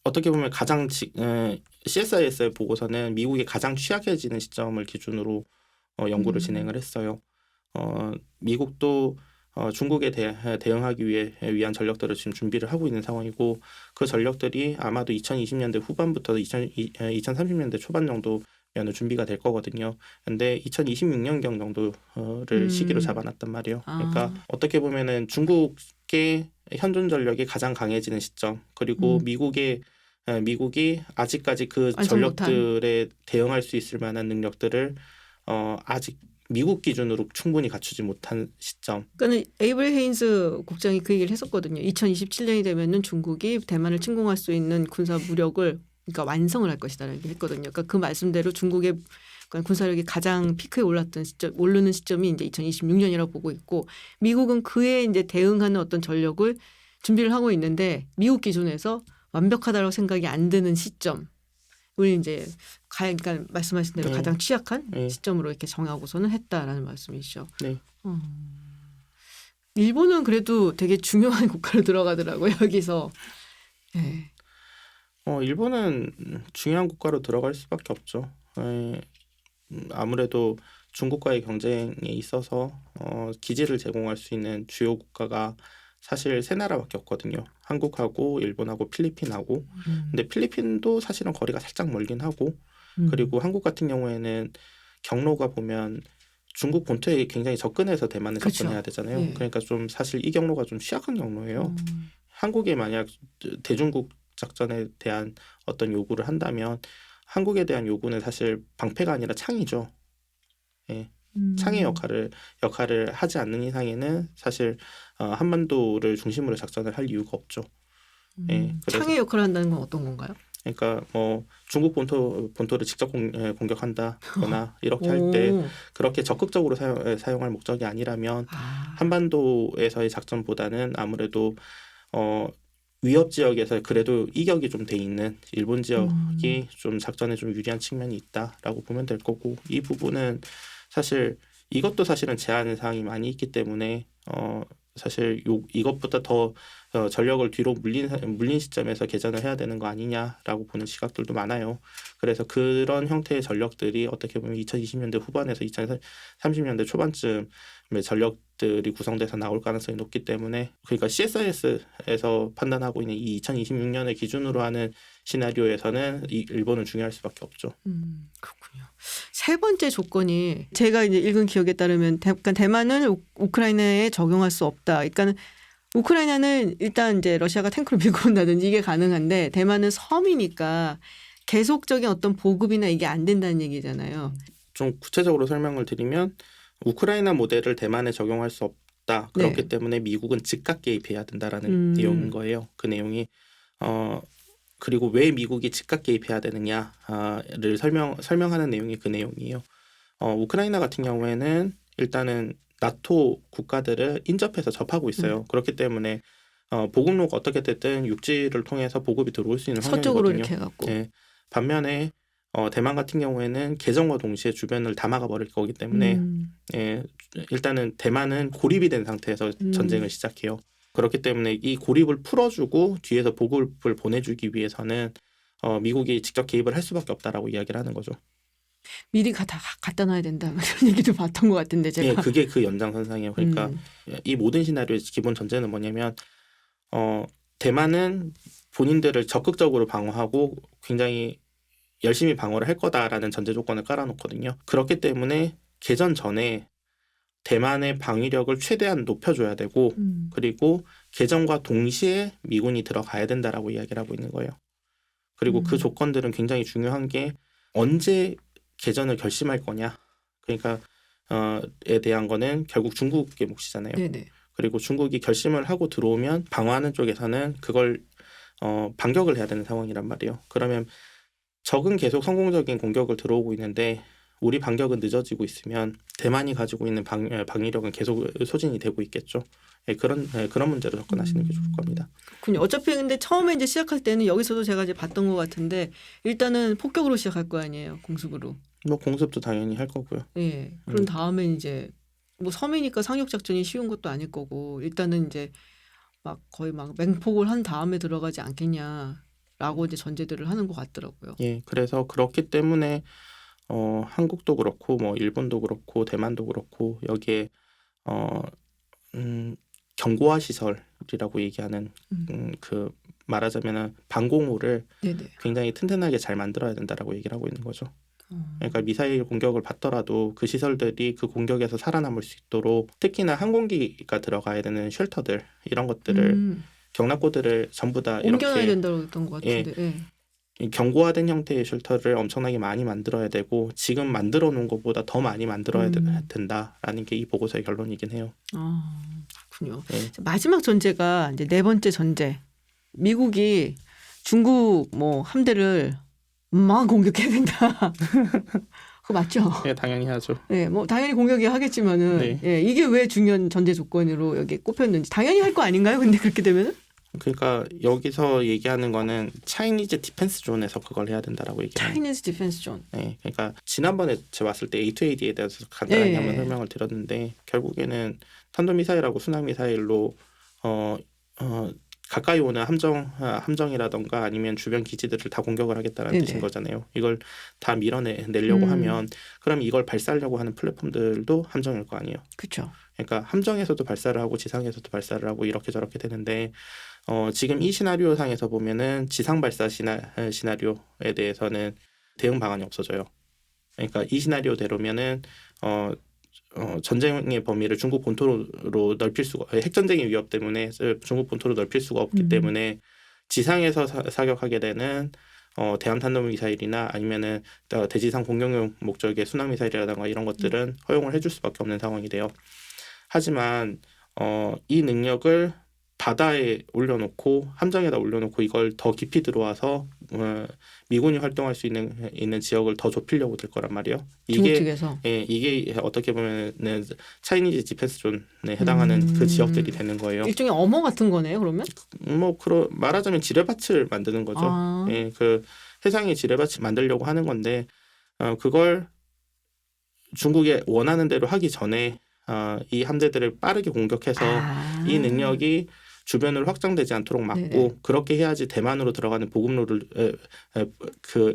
어떻게 보면 가장 CSIS의 보고서는 미국이 가장 취약해지는 시점을 기준으로 연구를 진행을 했어요. 미국도 중국에 대응하기 위한 전력들을 지금 준비를 하고 있는 상황이고, 그 전력들이 아마도 2020년대 후반부터 2030년대 초반 정도면 준비가 될 거거든요. 근데 2026년경 정도를 시기로 잡아놨단 말이에요. 그러니까 어떻게 보면은 중국의 현존 전력이 가장 강해지는 시점, 그리고 미국이 아직까지 그 전력들에 대응할 수 있을 만한 능력들을 아직 미국 기준으로 충분히 갖추지 못한 시점. 그러니까 에이블 헤인즈 국장이 그 얘기를 했었거든요. 2027년이 되면은 중국이 대만을 침공할 수 있는 군사 무력을 그러니까 완성을 할 것이다라고 얘기했거든요. 그러니까 그 말씀대로 중국의 군사력이 가장 피크에 오르는 시점이 이제 2026년이라고 보고 있고, 미국은 그에 이제 대응하는 어떤 전력을 준비를 하고 있는데 미국 기준에서 완벽하다고 생각이 안 드는 시점. 우리 이제 그러니까 말씀하신 대로 가장 취약한 시점으로 이렇게 정하고서는 했다라는 말씀이시죠. 네. 일본은 그래도 되게 중요한 국가로 들어가더라고요, 여기서. 네. 일본은 중요한 국가로 들어갈 수밖에 없죠. 아무래도 중국과의 경쟁에 있어서 기지를 제공할 수 있는 주요 국가가 사실 세 나라밖에 없거든요. 한국하고 일본하고 필리핀하고. 근데 필리핀도 사실은 거리가 살짝 멀긴 하고, 그리고 한국 같은 경우에는 경로가 보면 중국 본토에 굉장히 접근해서 대만에 그렇죠. 접근해야 되잖아요. 예. 그러니까 좀 사실 이 경로가 좀 취약한 경로예요. 한국이 만약 대중국 작전에 대한 어떤 요구를 한다면 한국에 대한 요구는 사실 방패가 아니라 창이죠. 예. 창의 역할을 하지 않는 이상에는 사실 한반도를 중심으로 작전을 할 이유가 없죠. 예, 창의 역할을 한다는 건 어떤 건가요? 그러니까 뭐 중국 본토를 직접 공격한다거나 이렇게 할 때 그렇게 적극적으로 사용할 목적이 아니라면 한반도에서의 작전보다는 아무래도 위협 지역에서 그래도 이격이 좀 돼 있는 일본 지역이 좀 작전에 좀 유리한 측면이 있다라고 보면 될 거고, 이 부분은 사실 이것도 사실은 제한 사항이 많이 있기 때문에 사실 이것보다 더 전력을 뒤로 물린 시점에서 개전을 해야 되는 거 아니냐라고 보는 시각들도 많아요. 그래서 그런 형태의 전력들이 어떻게 보면 2020년대 후반에서 2030년대 초반쯤 전력들이 구성돼서 나올 가능성이 높기 때문에, 그러니까 CSIS에서 판단하고 있는 이 2026년을 기준으로 하는 시나리오에서는 이 일본은 중요할 수밖에 없죠. 그렇군요. 세 번째 조건이 제가 이제 읽은 기억에 따르면 대만은 우크라이나에 적용할 수 없다. 그러니까 우크라이나는 일단 이제 러시아가 탱크를 밀고 온다든지 이게 가능한데 대만은 섬이니까 계속적인 어떤 보급이나 이게 안 된다는 얘기잖아요. 좀 구체적으로 설명을 드리면 우크라이나 모델을 대만에 적용할 수 없다. 그렇기 네. 때문에 미국은 즉각 개입해야 된다라는 내용인 거예요. 그 내용이 그리고 왜 미국이 즉각 개입해야 되느냐를 설명하는 내용이 그 내용이에요. 우크라이나 같은 경우에는 일단은 나토 국가들을 인접해서 접하고 있어요. 그렇기 때문에 보급로가 어떻게 됐든 육지를 통해서 보급이 들어올 수 있는 환경이거든요. 서쪽으로 이렇게 해갖고. 네. 반면에 대만 같은 경우에는 개정과 동시에 주변을 다 막아버릴 거기 때문에 일단은 대만은 고립이 된 상태에서 전쟁을 시작해요. 그렇기 때문에 이 고립을 풀어주고 뒤에서 보급을 보내주기 위해서는 미국이 직접 개입을 할 수밖에 없다라고 이야기를 하는 거죠. 미리 다 갖다 놔야 된다 그런 얘기도 봤던 것 같은데 제가. 예, 그게 그 연장선상이에요. 그러니까 이 모든 시나리오의 기본 전제는 뭐냐면 대만은 본인들을 적극적으로 방어하고 굉장히 열심히 방어를 할 거다라는 전제 조건을 깔아놓거든요. 그렇기 때문에 개전 전에 대만의 방위력을 최대한 높여줘야 되고 그리고 개전과 동시에 미군이 들어가야 된다라고 이야기를 하고 있는 거예요. 그리고 그 조건들은 굉장히 중요한 게 언제 개전을 결심할 거냐. 그러니까 에 대한 거는 결국 중국의 몫이잖아요. 네네. 그리고 중국이 결심을 하고 들어오면 방어하는 쪽에서는 그걸 반격을 해야 되는 상황이란 말이에요. 그러면 적은 계속 성공적인 공격을 들어오고 있는데 우리 반격은 늦어지고 있으면 대만이 가지고 있는 방위력은 계속 소진이 되고 있겠죠. 그런 문제로 접근하시는 게 좋을 겁니다. 그렇군요. 어차피 근데 처음에 이제 시작할 때는 여기서도 제가 이제 봤던 것 같은데 일단은 폭격으로 시작할 거 아니에요. 공습으로. 뭐 공습도 당연히 할 거고요. 예. 그런 다음에 이제 뭐 섬이니까 상륙 작전이 쉬운 것도 아닐 거고 일단은 이제 막 거의 막 맹폭을 한 다음에 들어가지 않겠냐라고 이제 전제들을 하는 것 같더라고요. 예. 그래서 그렇기 때문에 한국도 그렇고 뭐 일본도 그렇고 대만도 그렇고 여기에 경고화 시설이라고 얘기하는 그 말하자면은 방공호를 네네. 굉장히 튼튼하게 잘 만들어야 된다라고 얘기를 하고 있는 거죠. 그러니까 미사일 공격을 받더라도 그 시설들이 그 공격에서 살아남을 수 있도록 특히나 항공기가 들어가야 되는 쉘터들 이런 것들을 경납고들을 전부 다 이렇게 옮겨놔야 된다고 했던 것 같은데. 예. 경고화된 형태의 쉘터를 엄청나게 많이 만들어야 되고 지금 만들어 놓은 것보다 더 많이 만들어야 된다라는 게 이 보고서의 결론이긴 해요. 아, 그렇군요. 네. 마지막 전제가 이제 네 번째 전제. 미국이 중국 뭐 함대를 막 공격해야 된다. 그거 맞죠? 네, 당연히 하죠. 네, 뭐 당연히 공격이 하겠지만은 네. 예, 이게 왜 중요한 전제 조건으로 여기 꼽혔는지 당연히 할 거 아닌가요? 근데 그렇게 되면은? 그러니까 여기서 얘기하는 거는 차이니즈 디펜스 존에서 그걸 해야 된다라고 얘기해요. 차이니즈 디펜스 존. 네, 그러니까 지난번에 제가 왔을 때 A2AD에 대해서 간단하게 네. 한번 설명을 드렸는데 결국에는 탄도미사일하고 순항미사일로 가까이 오는 함정이라던가 아니면 주변 기지들을 다 공격을 하겠다는 네네. 뜻인 거잖아요. 이걸 다 밀어내려고 하면 그럼 이걸 발사하려고 하는 플랫폼들도 함정일 거 아니에요. 그렇죠. 그러니까 함정에서도 발사를 하고 지상에서도 발사를 하고 이렇게 저렇게 되는데 지금 이 시나리오 상에서 보면은 지상 발사 시나리오에 대해서는 대응 방안이 없어져요. 그러니까 이 시나리오대로면은 전쟁의 범위를 중국 본토로 넓힐 수가 핵전쟁의 위협 때문에 중국 본토로 넓힐 수가 없기 때문에 지상에서 사격하게 되는 대함 탄도미사일이나 아니면은 대지상 공격용 목적의 순항 미사일이라든가 이런 것들은 허용을 해줄 수밖에 없는 상황이 돼요. 하지만 이 능력을 바다에 올려놓고 함정에다 올려놓고 이걸 더 깊이 들어와서 미군이 활동할 수 있는 지역을 더 좁히려고 들 거란 말이에요. 중국 측에서. 이게 어떻게 보면은 차이니즈 디펜스 존에 해당하는 그 지역들이 되는 거예요. 일종의 어머 같은 거네요, 그러면? 말하자면 지뢰밭을 만드는 거죠. 그 해상에 지뢰밭을 만들려고 하는 건데 그걸 중국이 원하는 대로 하기 전에 이 함대들을 빠르게 공격해서 이 능력이 주변으로 확장되지 않도록 막고 네네. 그렇게 해야지 대만으로 들어가는 보급로를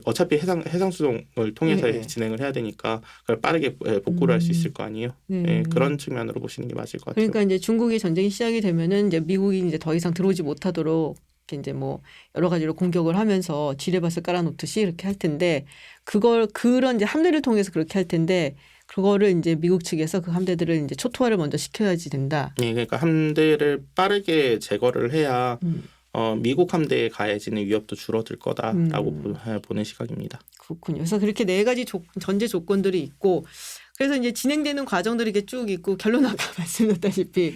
어차피 해상 수송을 통해서 네네. 진행을 해야 되니까 그걸 빠르게 복구를 할 수 있을 거 아니에요. 그런 측면으로 보시는 게 맞을 것 같아요. 그러니까 이제 중국이 전쟁이 시작이 되면은 이제 미국이 이제 더 이상 들어오지 못하도록 이제 뭐 여러 가지로 공격을 하면서 지뢰밭을 깔아놓듯이 이렇게 할 텐데 그런 이제 함대를 통해서 그렇게 할 텐데. 그거를 이제 미국 측에서 그 함대들을 이제 초토화를 먼저 시켜야지 된다. 네, 그러니까 함대를 빠르게 제거를 해야 미국 함대에 가해지는 위협도 줄어들 거다라고 보는 시각입니다. 그렇군요. 그래서 그렇게 네 가지 전제 조건들이 있고, 그래서 이제 진행되는 과정들이 이렇게 쭉 있고 결론 아까 말씀드렸다시피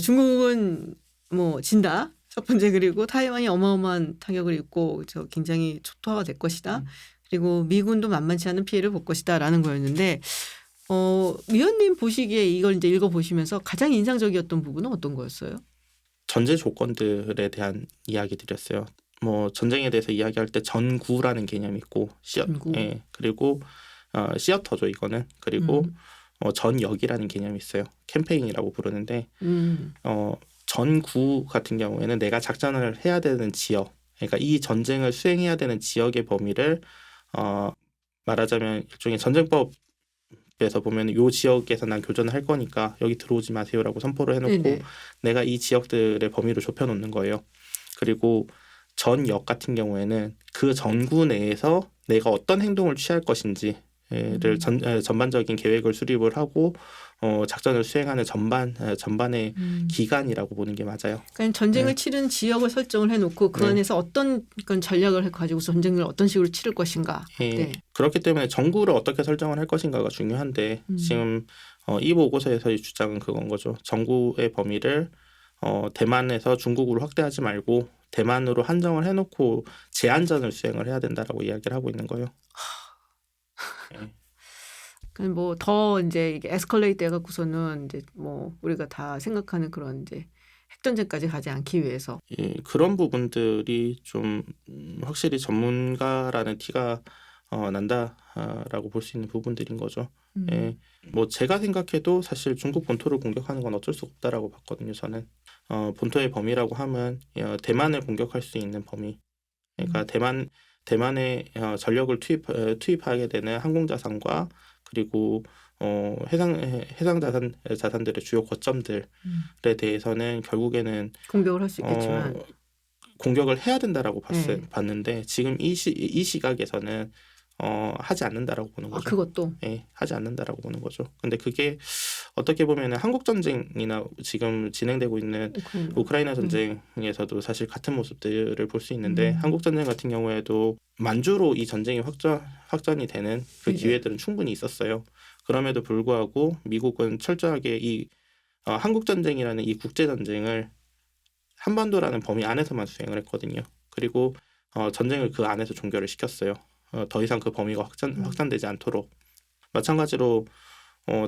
중국은 뭐 진다. 첫 번째 그리고 타이완이 어마어마한 타격을 입고 굉장히 초토화가 될 것이다. 그리고 미군도 만만치 않은 피해를 볼 것이다라는 거였는데 위원님 보시기에 이걸 이제 읽어보시면서 가장 인상적이었던 부분은 어떤 거였어요? 전제 조건들에 대한 이야기들이었어요. 뭐 전쟁에 대해서 이야기할 때 전구라는 개념이 있고 그리고 시어터죠 이거는. 그리고 전역이라는 개념이 있어요. 캠페인이라고 부르는데 전구 같은 경우에는 내가 작전을 해야 되는 지역, 그러니까 이 전쟁을 수행해야 되는 지역의 범위를 말하자면 일종의 전쟁법에서 보면 요 지역에서 난 교전을 할 거니까 여기 들어오지 마세요라고 선포를 해놓고 네네. 내가 이 지역들의 범위를 좁혀놓는 거예요. 그리고 전역 같은 경우에는 그 전구 내에서 내가 어떤 행동을 취할 것인지를 전반적인 계획을 수립을 하고 작전을 수행하는 전반의 기간이라고 보는 게 맞아요. 그러니까 전쟁을 치른 지역을 설정을 해놓고 그 안에서 어떤 전략을 가지고 전쟁을 어떤 식으로 치를 것인가. 그렇기 때문에 전구를 어떻게 설정을 할 것인가가 중요한데 지금 이 보고서에서의 주장은 그건 거죠. 전구의 범위를 대만에서 중국으로 확대하지 말고 대만으로 한정을 해놓고 제한전을 수행을 해야 된다라고 이야기를 하고 있는 거예요. 뭐 더 이제 이게 에스컬레이트 해갖고서는 이제 뭐 우리가 다 생각하는 그런 이제 핵전쟁까지 가지 않기 위해서 그런 부분들이 좀 확실히 전문가라는 티가 난다라고 볼 수 있는 부분들인 거죠. 뭐 제가 생각해도 사실 중국 본토를 공격하는 건 어쩔 수 없다라고 봤거든요. 저는 본토의 범위라고 하면 대만을 공격할 수 있는 범위, 그러니까 대만의 전력을 투입하게 되는 항공자산과 그리고 해상 자산들의 주요 거점들에 대해서는 결국에는 공격을 할 수 있겠지만 공격을 해야 된다라고 봤는데 지금 이 시각에서는 하지 않는다라고 보는 거죠. 그것도 하지 않는다라고 보는 거죠. 근데 그게 어떻게 보면 한국 전쟁이나 지금 진행되고 있는 우크라이나 전쟁에서도 사실 같은 모습들을 볼 수 있는데 한국 전쟁 같은 경우에도 만주로 이 전쟁이 확전이 되는 그 기회들은 충분히 있었어요. 그럼에도 불구하고 미국은 철저하게 이 한국 전쟁이라는 이 국제 전쟁을 한반도라는 범위 안에서만 수행을 했거든요. 그리고 전쟁을 그 안에서 종결을 시켰어요. 더 이상 그 범위가 확산되지 않도록. 마찬가지로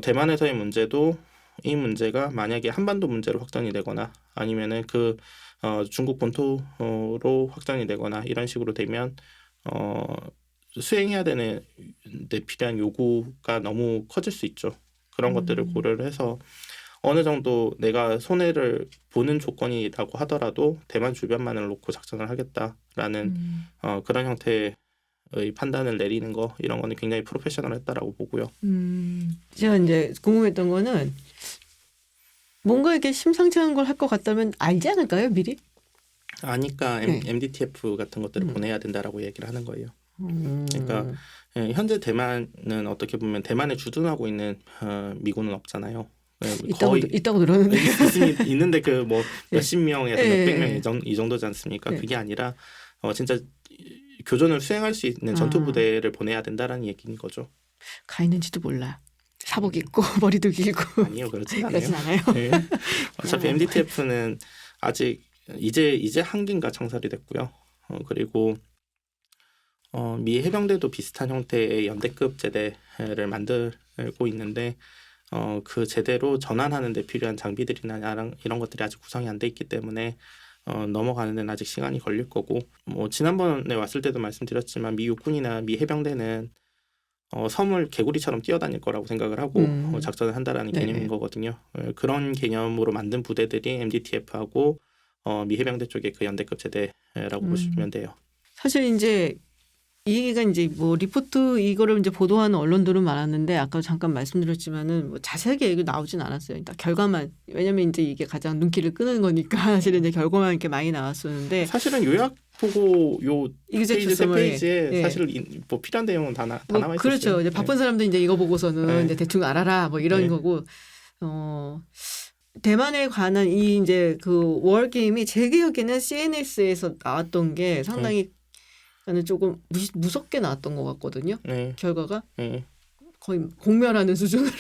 대만에서의 문제도 이 문제가 만약에 한반도 문제로 확장이 되거나 아니면은 그 중국 본토로 확장이 되거나 이런 식으로 되면 수행해야 되는 데 필요한 요구가 너무 커질 수 있죠. 그런 것들을 고려를 해서 어느 정도 내가 손해를 보는 조건이라고 하더라도 대만 주변만을 놓고 작전을 하겠다라는 그런 형태의 판단을 내리는 거 이런 거는 굉장히 프로페셔널했다라고 보고요. 제가 이제 궁금했던 거는 뭔가 이렇게 심상치 않은 걸 할 것 같다면 알지 않을까요, 미리? 아니까 MDTF 같은 것들을 보내야 된다라고 얘기를 하는 거예요. 그러니까 현재 대만은 어떻게 보면 대만에 주둔하고 있는 미군은 없잖아요. 있다고 들었는데 있는데 그 뭐 몇십 명에서 몇백 명 이 정도지 않습니까? 그게 아니라 진짜 교전을 수행할 수 있는 전투 아. 부대를 보내야 된다라는 얘기인 거죠. 가 있는지도 몰라. 사복 입고 머리도 길고. 아니요, 그렇진 않아요. 그렇진 않아요. 네. 어차피 MDTF는 아직 이제 한 기인가 창설이 됐고요. 그리고 미 해병대도 비슷한 형태의 연대급 제대를 만들고 있는데 그 제대로 전환하는 데 필요한 장비들이나 이런 것들이 아직 구성이 안 돼 있기 때문에 넘어가는 데는 아직 시간이 걸릴 거고, 뭐 지난번에 왔을 때도 말씀드렸지만 미 육군이나 미 해병대는 섬을 개구리처럼 뛰어다닐 거라고 생각을 하고 작전을 한다라는 네네. 개념인 거거든요. 그런 개념으로 만든 부대들이 MDTF하고 미 해병대 쪽의 그 연대급 제대라고 보시면 돼요. 사실 이제 이 얘기가 이제 뭐 리포트 이거를 이제 보도하는 언론들은 많았는데 아까 잠깐 말씀드렸지만은 뭐 자세하게 얘기 나오진 않았어요. 일단 결과만, 왜냐면 이제 이게 가장 눈길을 끄는 거니까 사실은 이제 결과만 이렇게 많이 나왔었는데, 사실은 요약 보고 요 이그젝트 페이지 세 서머리. 페이지에 예. 사실 뭐 필요한 내용은 다 나와 있었어요. 그렇죠. 이제 바쁜 사람도 이제 이거 보고서는 네. 이제 대충 알아라 뭐 이런 네. 거고. 대만에 관한 이 이제 그 월 게임이 제 기억에는 CNS에서 나왔던 게 상당히 저는 조금 무섭게 나왔던 것 같거든요. 네. 결과가 네. 거의 공멸하는 수준으로.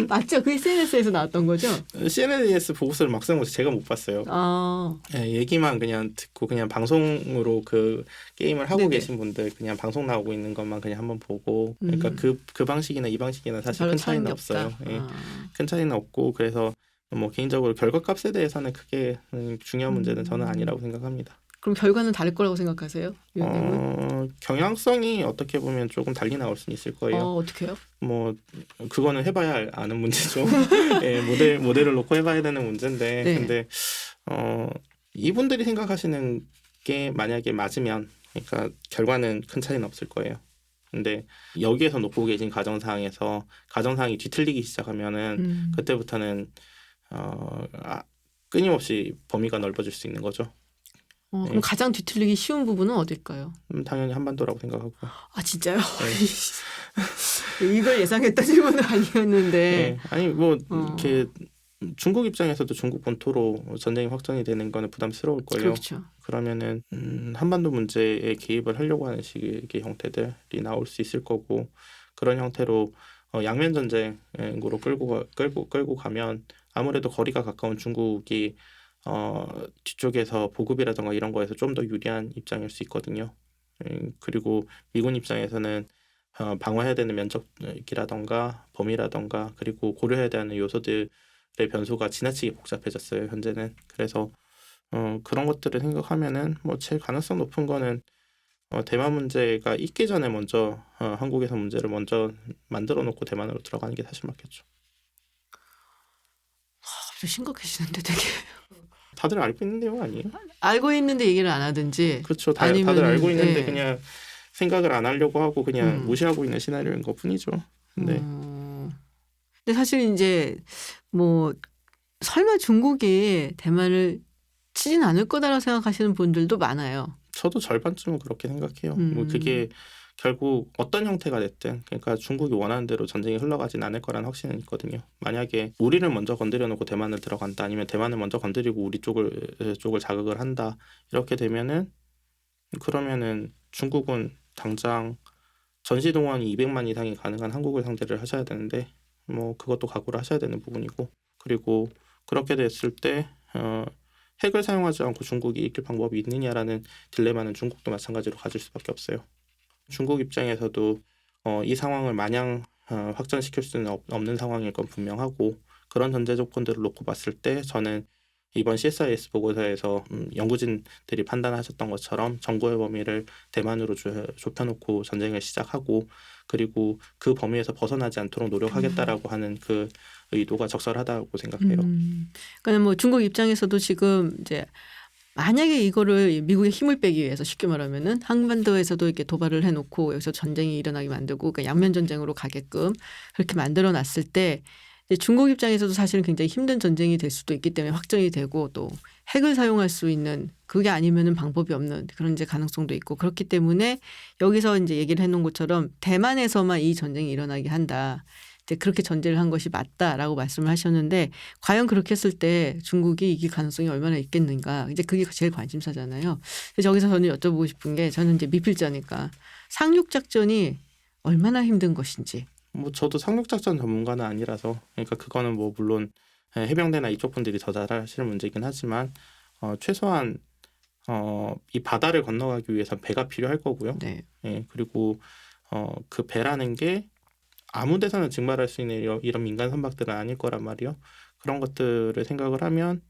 맞죠? 그 SNS에서 나왔던 거죠? CNS 보고서를 막상 제가 못 봤어요. 아, 네, 얘기만 그냥 듣고 그냥 방송으로 그 게임을 하고 네네. 계신 분들 그냥 방송 나오고 있는 것만 그냥 한번 보고, 그러니까 그 방식이나 이 방식이나 사실 별로 큰 차이는 차이는 없다. 없어요. 예. 아. 큰 차이는 없고, 그래서 뭐 개인적으로 결과값에 대해서는 크게 중요한 문제는 저는 아니라고 생각합니다. 그럼 결과는 다를 거라고 생각하세요? 위원님은? 경향성이 어떻게 보면 조금 달리 나올 수는 있을 거예요. 어떻게 해요? 뭐 그거는 해봐야 아는 문제죠. 예, 모델을 놓고 해봐야 되는 문제인데, 네. 근데 이분들이 생각하시는 게 만약에 맞으면, 그러니까 결과는 큰 차이는 없을 거예요. 근데 여기에서 놓고 계신 가정상이 뒤틀리기 시작하면은 그때부터는 끊임없이 범위가 넓어질 수 있는 거죠. 그럼 가장 뒤틀리기 쉬운 부분은 어딜까요? 당연히 한반도라고 생각하고. 아 진짜요? 이걸 예상했던 질문은 아니었는데. 네. 아니 뭐 이렇게 중국 입장에서도 중국 본토로 전쟁이 확전이 되는 거는 부담스러울 거예요. 그렇죠. 그러면은 한반도 문제에 개입을 하려고 하는 식의 형태들이 나올 수 있을 거고, 그런 형태로 양면 전쟁으로 끌고 가면 아무래도 거리가 가까운 중국이 뒤쪽에서 보급이라든가 이런 거에서 좀 더 유리한 입장일 수 있거든요. 그리고 미군 입장에서는 방어해야 되는 면적이라든가 범위라든가 그리고 고려해야 되는 요소들의 변수가 지나치게 복잡해졌어요, 현재는. 그래서 그런 것들을 생각하면은 뭐 제일 가능성 높은 거는 대만 문제가 있기 전에 먼저 한국에서 문제를 먼저 만들어 놓고 대만으로 들어가는 게 사실 맞겠죠. 좀 심각해지는데 되게. 다들 알고 있는 내용 아니에요? 알고 있는데 얘기를 안 하든지. 그렇죠. 다들 알고 있는데 그냥 생각을 안 하려고 하고 그냥 무시하고 있는 시나리오인 것 뿐이죠. 근데 사실 이제 뭐 설마 중국이 대만을 치진 않을 거다라고 생각하시는 분들도 많아요. 저도 절반쯤은 그렇게 생각해요. 뭐 그게 결국 어떤 형태가 됐든, 그러니까 중국이 원하는 대로 전쟁이 흘러가진 않을 거라는 확신은 있거든요. 만약에 우리를 먼저 건드려 놓고 대만을 들어간다, 아니면 대만을 먼저 건드리고 우리 쪽을 자극을 한다, 이렇게 되면은 그러면은 중국은 당장 전시 동원이 200만 이상이 가능한 한국을 상대를 하셔야 되는데 뭐 그것도 각오를 하셔야 되는 부분이고, 그리고 그렇게 됐을 때 핵을 사용하지 않고 중국이 이길 방법이 있느냐라는 딜레마는 중국도 마찬가지로 가질 수밖에 없어요. 중국 입장에서도 이 상황을 마냥 확전시킬 수는 없는 상황일 건 분명하고, 그런 전제 조건들을 놓고 봤을 때 저는 이번 CSIS 보고서에서 연구진들이 판단하셨던 것처럼 정보의 범위를 대만으로 좁혀놓고 전쟁을 시작하고, 그리고 그 범위에서 벗어나지 않도록 노력하겠다라고 하는 그 의도가 적절하다고 생각해요. 그러니까 뭐 중국 입장에서도 지금 이제 만약에 이거를 미국에 힘을 빼기 위해서 쉽게 말하면은 한반도에서도 이렇게 도발을 해놓고 여기서 전쟁이 일어나게 만들고, 그러니까 양면 전쟁으로 가게끔 그렇게 만들어놨을 때 중국 입장에서도 사실은 굉장히 힘든 전쟁이 될 수도 있기 때문에 확정이 되고, 또 핵을 사용할 수 있는, 그게 아니면은 방법이 없는 그런 이제 가능성도 있고, 그렇기 때문에 여기서 이제 얘기를 해놓은 것처럼 대만에서만 이 전쟁이 일어나게 한다. 이제 그렇게 전제를 한 것이 맞다라고 말씀을 하셨는데 과연 그렇게 했을 때 중국이 이길 가능성이 얼마나 있겠는가. 이제 그게 제일 관심사잖아요. 그래서 저기서 저는 여쭤보고 싶은 게 저는 이제 미필자니까 상륙 작전이 얼마나 힘든 것인지. 뭐 저도 상륙작전 전문가는 아니라서 그러니까 그거는 뭐 물론 해병대나 이쪽 분들이 더 잘 하시는 문제이긴 하지만 최소한 이 바다를 건너가기 위해서 배가 필요할 거고요. 네. 예, 그리고 그 배라는 게 아무 데서나 증발할 수 있는 이런 민간 선박들은 아닐 거란 말이요. 그런 것들을 생각을 하면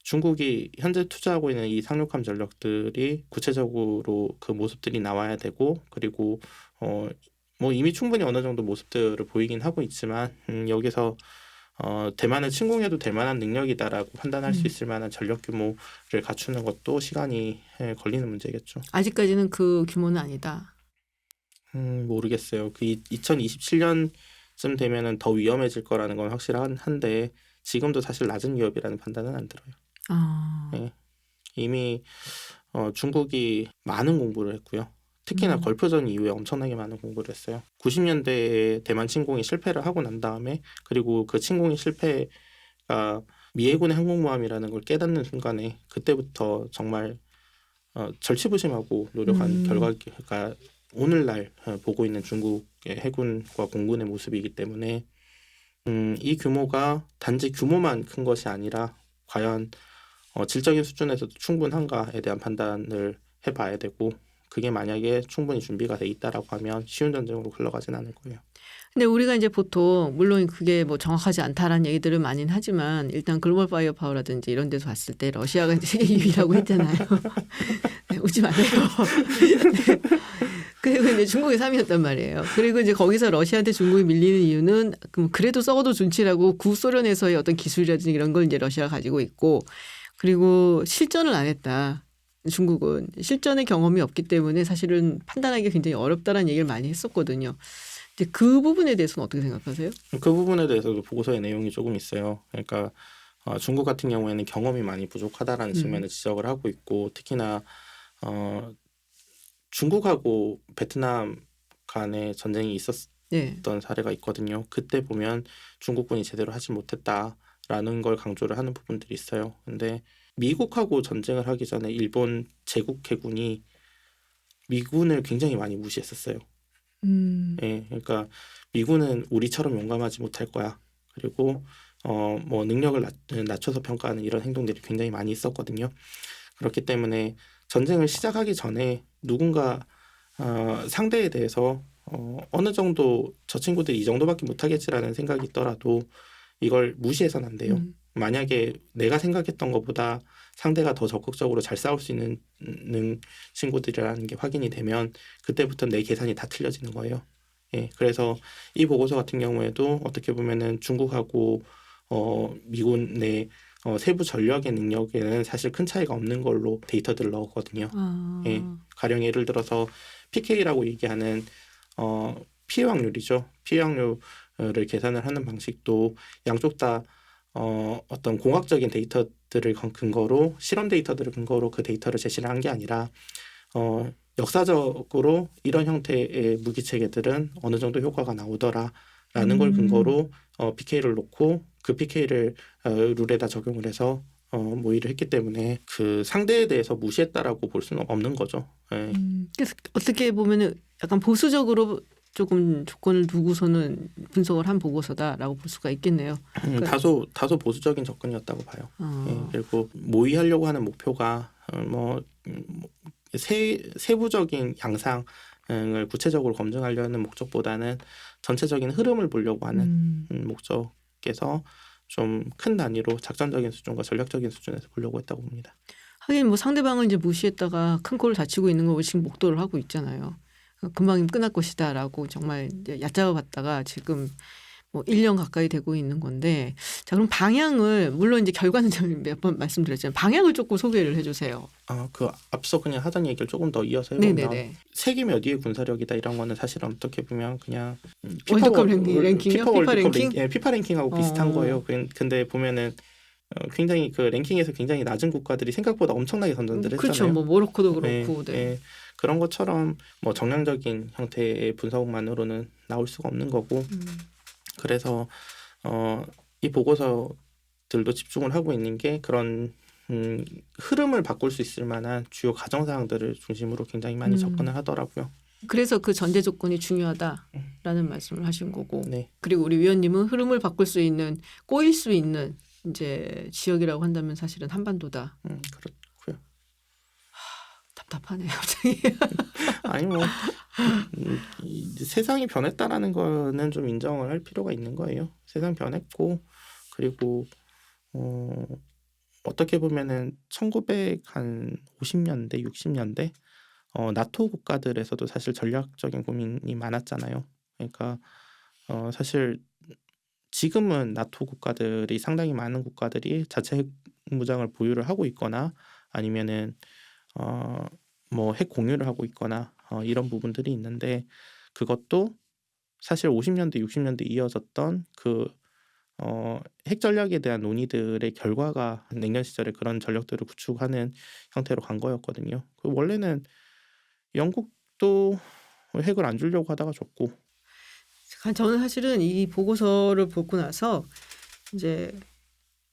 중국이 현재 투자하고 있는 이 상륙함 전력들이 구체적으로 그 모습들이 나와야 되고 그리고 뭐 이미 충분히 어느 정도 모습들을 보이긴 하고 있지만 여기서 대만을 침공해도 될 만한 능력이다라고 판단할 수 있을 만한 전력 규모를 갖추는 것도 시간이 걸리는 문제겠죠. 아직까지는 그 규모는 아니다. 모르겠어요. 그 2027년쯤 되면은 더 위험해질 거라는 건 확실한데 지금도 사실 낮은 위협이라는 판단은 안 들어요. 네. 이미 중국이 많은 공부를 했고요. 특히나 걸프전 이후에 엄청나게 많은 공부를 했어요. 90년대에 대만 침공이 실패를 하고 난 다음에 그리고 그 침공의 실패가 미해군의 항공모함이라는 걸 깨닫는 순간에 그때부터 정말 절치부심하고 노력한 결과가 오늘날 보고 있는 중국의 해군과 공군의 모습이기 때문에 이 규모가 단지 규모만 큰 것이 아니라 과연 질적인 수준에서도 충분한가에 대한 판단을 해봐야 되고 그게 만약에 충분히 준비가 돼 있다라고 하면 쉬운 전쟁으로 흘러가진 않을 거예요. 근데 우리가 이제 보통 물론 그게 뭐 정확하지 않다라는 얘기들을 많이 하지만 일단 글로벌 파이어 파워라든지 이런 데서 봤을 때 러시아가 이제 세계 2위라고 했잖아요. 네, 웃지 마세요. 네. 그리고 이제 중국이 3위였단 말이에요. 그리고 이제 거기서 러시아한테 중국이 밀리는 이유는 그래도 썩어도 준치라고 구소련에서의 어떤 기술이라든지 이런 걸 이제 러시아가 가지고 있고 그리고 실전을 안 했다. 중국은 실전의 경험이 없기 때문에 사실은 판단하기 굉장히 어렵다라는 얘기를 많이 했었거든요. 근데 그 부분에 대해서는 어떻게 생각하세요? 그 부분에 대해서도 보고서의 내용이 조금 있어요. 그러니까 중국 같은 경우에는 경험이 많이 부족하다라는 측면을 지적을 하고 있고 특히나 중국하고 베트남 간의 전쟁이 있었던 사례가 있거든요. 그때 보면 중국군이 제대로 하지 못했다라는 걸 강조를 하는 부분들이 있어요. 근데 미국하고 전쟁을 하기 전에 일본 제국 해군이 미군을 굉장히 많이 무시했었어요. 예, 그러니까 미군은 우리처럼 용감하지 못할 거야. 그리고 뭐 능력을 낮춰서 평가하는 이런 행동들이 굉장히 많이 있었거든요. 그렇기 때문에 전쟁을 시작하기 전에 누군가 상대에 대해서 어느 정도 저 친구들이 이 정도밖에 못하겠지라는 생각이 있더라도 이걸 무시해서는 안 돼요. 만약에 내가 생각했던 것보다 상대가 더 적극적으로 잘 싸울 수 있는 친구들이라는 게 확인이 되면 그때부터 내 계산이 다 틀려지는 거예요. 예, 그래서 이 보고서 같은 경우에도 어떻게 보면은 중국하고 미군의 세부 전력의 능력에는 사실 큰 차이가 없는 걸로 데이터들을 넣었거든요. 예, 가령 예를 들어서 PK라고 얘기하는 피해 확률이죠. 피해 확률을 계산을 하는 방식도 양쪽 다 어떤 공학적인 데이터들을 근거로 실험 데이터들을 근거로 그 데이터를 제시를 한 게 아니라 역사적으로 이런 형태의 무기 체계들은 어느 정도 효과가 나오더라라는 걸 근거로 PK를 놓고 그 PK를 룰에다 적용을 해서 모의를 했기 때문에 그 상대에 대해서 무시했다라고 볼 수는 없는 거죠. 예. 그래서 어떻게 보면은 약간 보수적으로 조금 조건을 두고서는 분석을 한 보고서다라고 볼 수가 있겠네요. 그러니까 다소 보수적인 접근이었다고 봐요. 예, 그리고 모의하려고 하는 목표가 세부적인 양상을 구체적으로 검증하려는 목적보다는 전체적인 흐름을 보려고 하는 목적에서 좀 큰 단위로 작전적인 수준과 전략적인 수준에서 보려고 했다고 봅니다. 하긴 뭐 상대방을 이제 무시했다가 큰 코를 다치고 있는 거 지금 목도를 하고 있잖아요. 금방 끝날 것이다라고 정말 이제 얕잡아 봤다가 지금 뭐 1년 가까이 되고 있는 건데 자 그럼 방향을 물론 이제 결과는 몇 번 말씀드렸지만 방향을 조금 소개를 해주세요. 그 앞서 그냥 하던 얘기를 조금 더 이어서 해보면 세계 몇 위의 군사력이다 이런 거는 사실은 어떻게 보면 그냥 월드컵 랭킹이요? 피파 랭킹? 예, 피파 랭킹하고 비슷한 거예요. 근데 보면은 굉장히 그 랭킹에서 굉장히 낮은 국가들이 생각보다 엄청나게 선전들을 했잖아요. 그렇죠. 뭐 모로코도 그렇고. 네. 그런 것처럼 뭐 정량적인 형태의 분석만으로는 나올 수가 없는 거고 그래서 이 보고서들도 집중을 하고 있는 게 그런 흐름을 바꿀 수 있을 만한 주요 가정 사항들을 중심으로 굉장히 많이 접근을 하더라고요. 그래서 그 전제 조건이 중요하다라는 말씀을 하신 거고, 네. 그리고 우리 위원님은 흐름을 바꿀 수 있는, 꼬일 수 있는 이제 지역이라고 한다면 사실은 한반도다. 그렇고요. 답답하네요, 갑자기. 아니 뭐 세상이 변했다라는 거는 좀 인정을 할 필요가 있는 거예요. 세상 변했고 그리고 어떻게 보면은 1950년대, 60년대 나토 국가들에서도 사실 전략적인 고민이 많았잖아요. 그러니까 사실 지금은 나토 국가들이 상당히 많은 국가들이 자체 핵 무장을 보유를 하고 있거나 아니면은 뭐 핵 공유를 하고 있거나 이런 부분들이 있는데 그것도 사실 50년대, 60년대 이어졌던 그 핵 전략에 대한 논의들의 결과가 냉전 시절에 그런 전력들을 구축하는 형태로 간 거였거든요. 원래는 영국도 핵을 안 주려고 하다가 줬고. 저는 사실은 이 보고서를 보고 나서 이제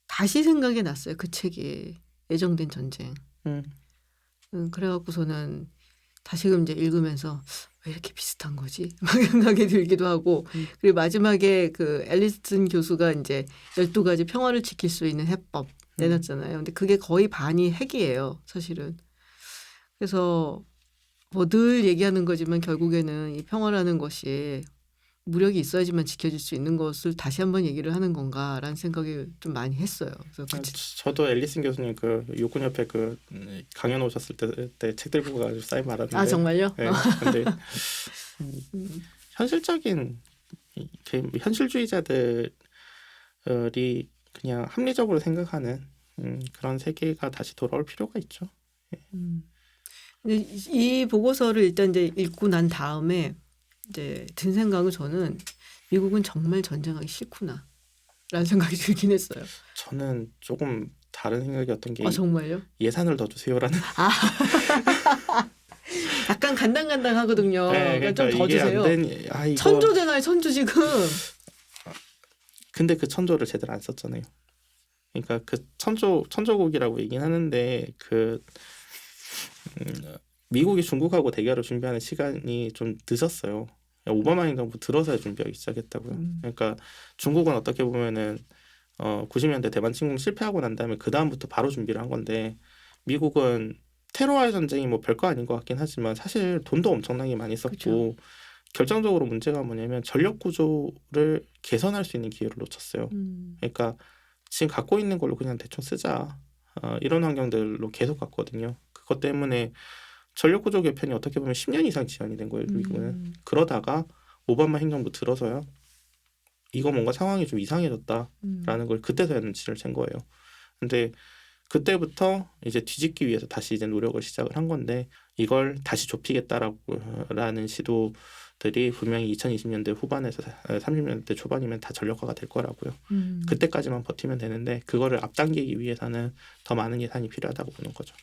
다시 생각이 났어요. 그 책이 예정된 전쟁. 그래갖고서는 다시금 이제 읽으면서 왜 이렇게 비슷한 거지? 막 생각이 들기도 하고 그리고 마지막에 그 앨리스턴 교수가 이제 12가지 평화를 지킬 수 있는 해법 내놨잖아요. 근데 그게 거의 반이 핵이에요, 사실은. 그래서 뭐 늘 얘기하는 거지만 결국에는 이 평화라는 것이 무력이 있어야지만 지켜질 수 있는 것을 다시 한번 얘기를 하는 건가라는 생각이 좀 많이 했어요. 그래서 저도 앨리슨 교수님 그 육군협회 그 강연 오셨을 때 책 들고 가지고 사인 받았는데. 아 정말요? 네. 근데 현실적인 현실주의자들이 그냥 합리적으로 생각하는 그런 세계가 다시 돌아올 필요가 있죠. 이 보고서를 일단 이제 읽고 난 다음에 이제 든 생각은 저는 미국은 정말 전쟁하기 싫구나라는 생각이 들긴 했어요. 저는 조금 다른 생각이었던 게 정말요? 예산을 더 주세요라는. 약간 간당간당하거든요. 네, 그러니까 좀 더 주세요. 이거... 천조잖아요, 천조 지금. 근데 그 천조를 제대로 안 썼잖아요. 그러니까 그 천조국이라고 얘기는 하는데 그 미국이 중국하고 대결을 준비하는 시간이 좀 늦었어요. 오바마 행정부 들어서야 준비하기 시작했다고요. 그러니까 중국은 어떻게 보면은 90년대 대만 침공 실패하고 난 다음에 그 다음부터 바로 준비를 한 건데 미국은 테러와의 전쟁이 뭐 별거 아닌 것 같긴 하지만 사실 돈도 엄청나게 많이 썼고 그쵸. 결정적으로 문제가 뭐냐면 전력 구조를 개선할 수 있는 기회를 놓쳤어요. 그러니까 지금 갖고 있는 걸로 그냥 대충 쓰자 이런 환경들로 계속 갔거든요. 그것 때문에 전력 구조 개편이 어떻게 보면 10년 이상 지연이 된 거예요. 미국은. 그러다가 오바마 행정부 들어서요. 이거 뭔가 상황이 좀 이상해졌다라는 걸 그때서야 눈치를 챈 거예요. 근데 그때부터 이제 뒤집기 위해서 다시 이제 노력을 시작을 한 건데 이걸 다시 좁히겠다라는 시도들이 분명히 2020년대 후반에서 30년대 초반이면 다 전력화가 될 거라고요. 그때까지만 버티면 되는데 그거를 앞당기기 위해서는 더 많은 예산이 필요하다고 보는 거죠.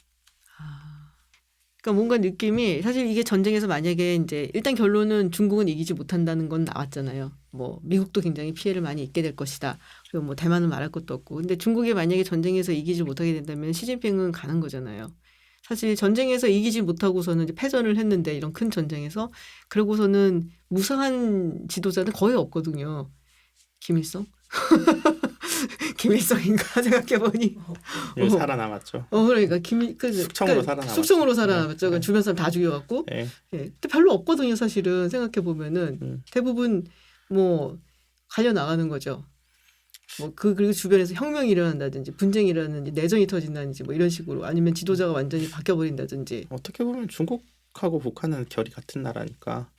그러니까 뭔가 느낌이 사실 이게 전쟁에서 만약에 이제 일단 결론은 중국은 이기지 못한다는 건 나왔잖아요. 뭐 미국도 굉장히 피해를 많이 입게 될 것이다. 그리고 뭐 대만은 말할 것도 없고. 근데 중국이 만약에 전쟁에서 이기지 못하게 된다면 시진핑은 가는 거잖아요. 사실 전쟁에서 이기지 못하고서는 이제 패전을 했는데 이런 큰 전쟁에서 그러고서는 무상한 지도자는 거의 없거든요. 김일성? 김일성인가 생각해보니 살아남았죠. 그러니까 숙청으로 살아남았죠. 네. 주변 사람 다 죽여갖고. 네. 네. 근데 별로 없거든요, 사실은 생각해보면은 대부분 뭐 갈려 나가는 거죠. 뭐 그리고 주변에서 혁명이 일어난다든지 분쟁이 일어난다든지 내전이 터진다든지 뭐 이런 식으로 아니면 지도자가 완전히 바뀌어버린다든지. 어떻게 보면 중국하고 북한은 결이 같은 나라니까.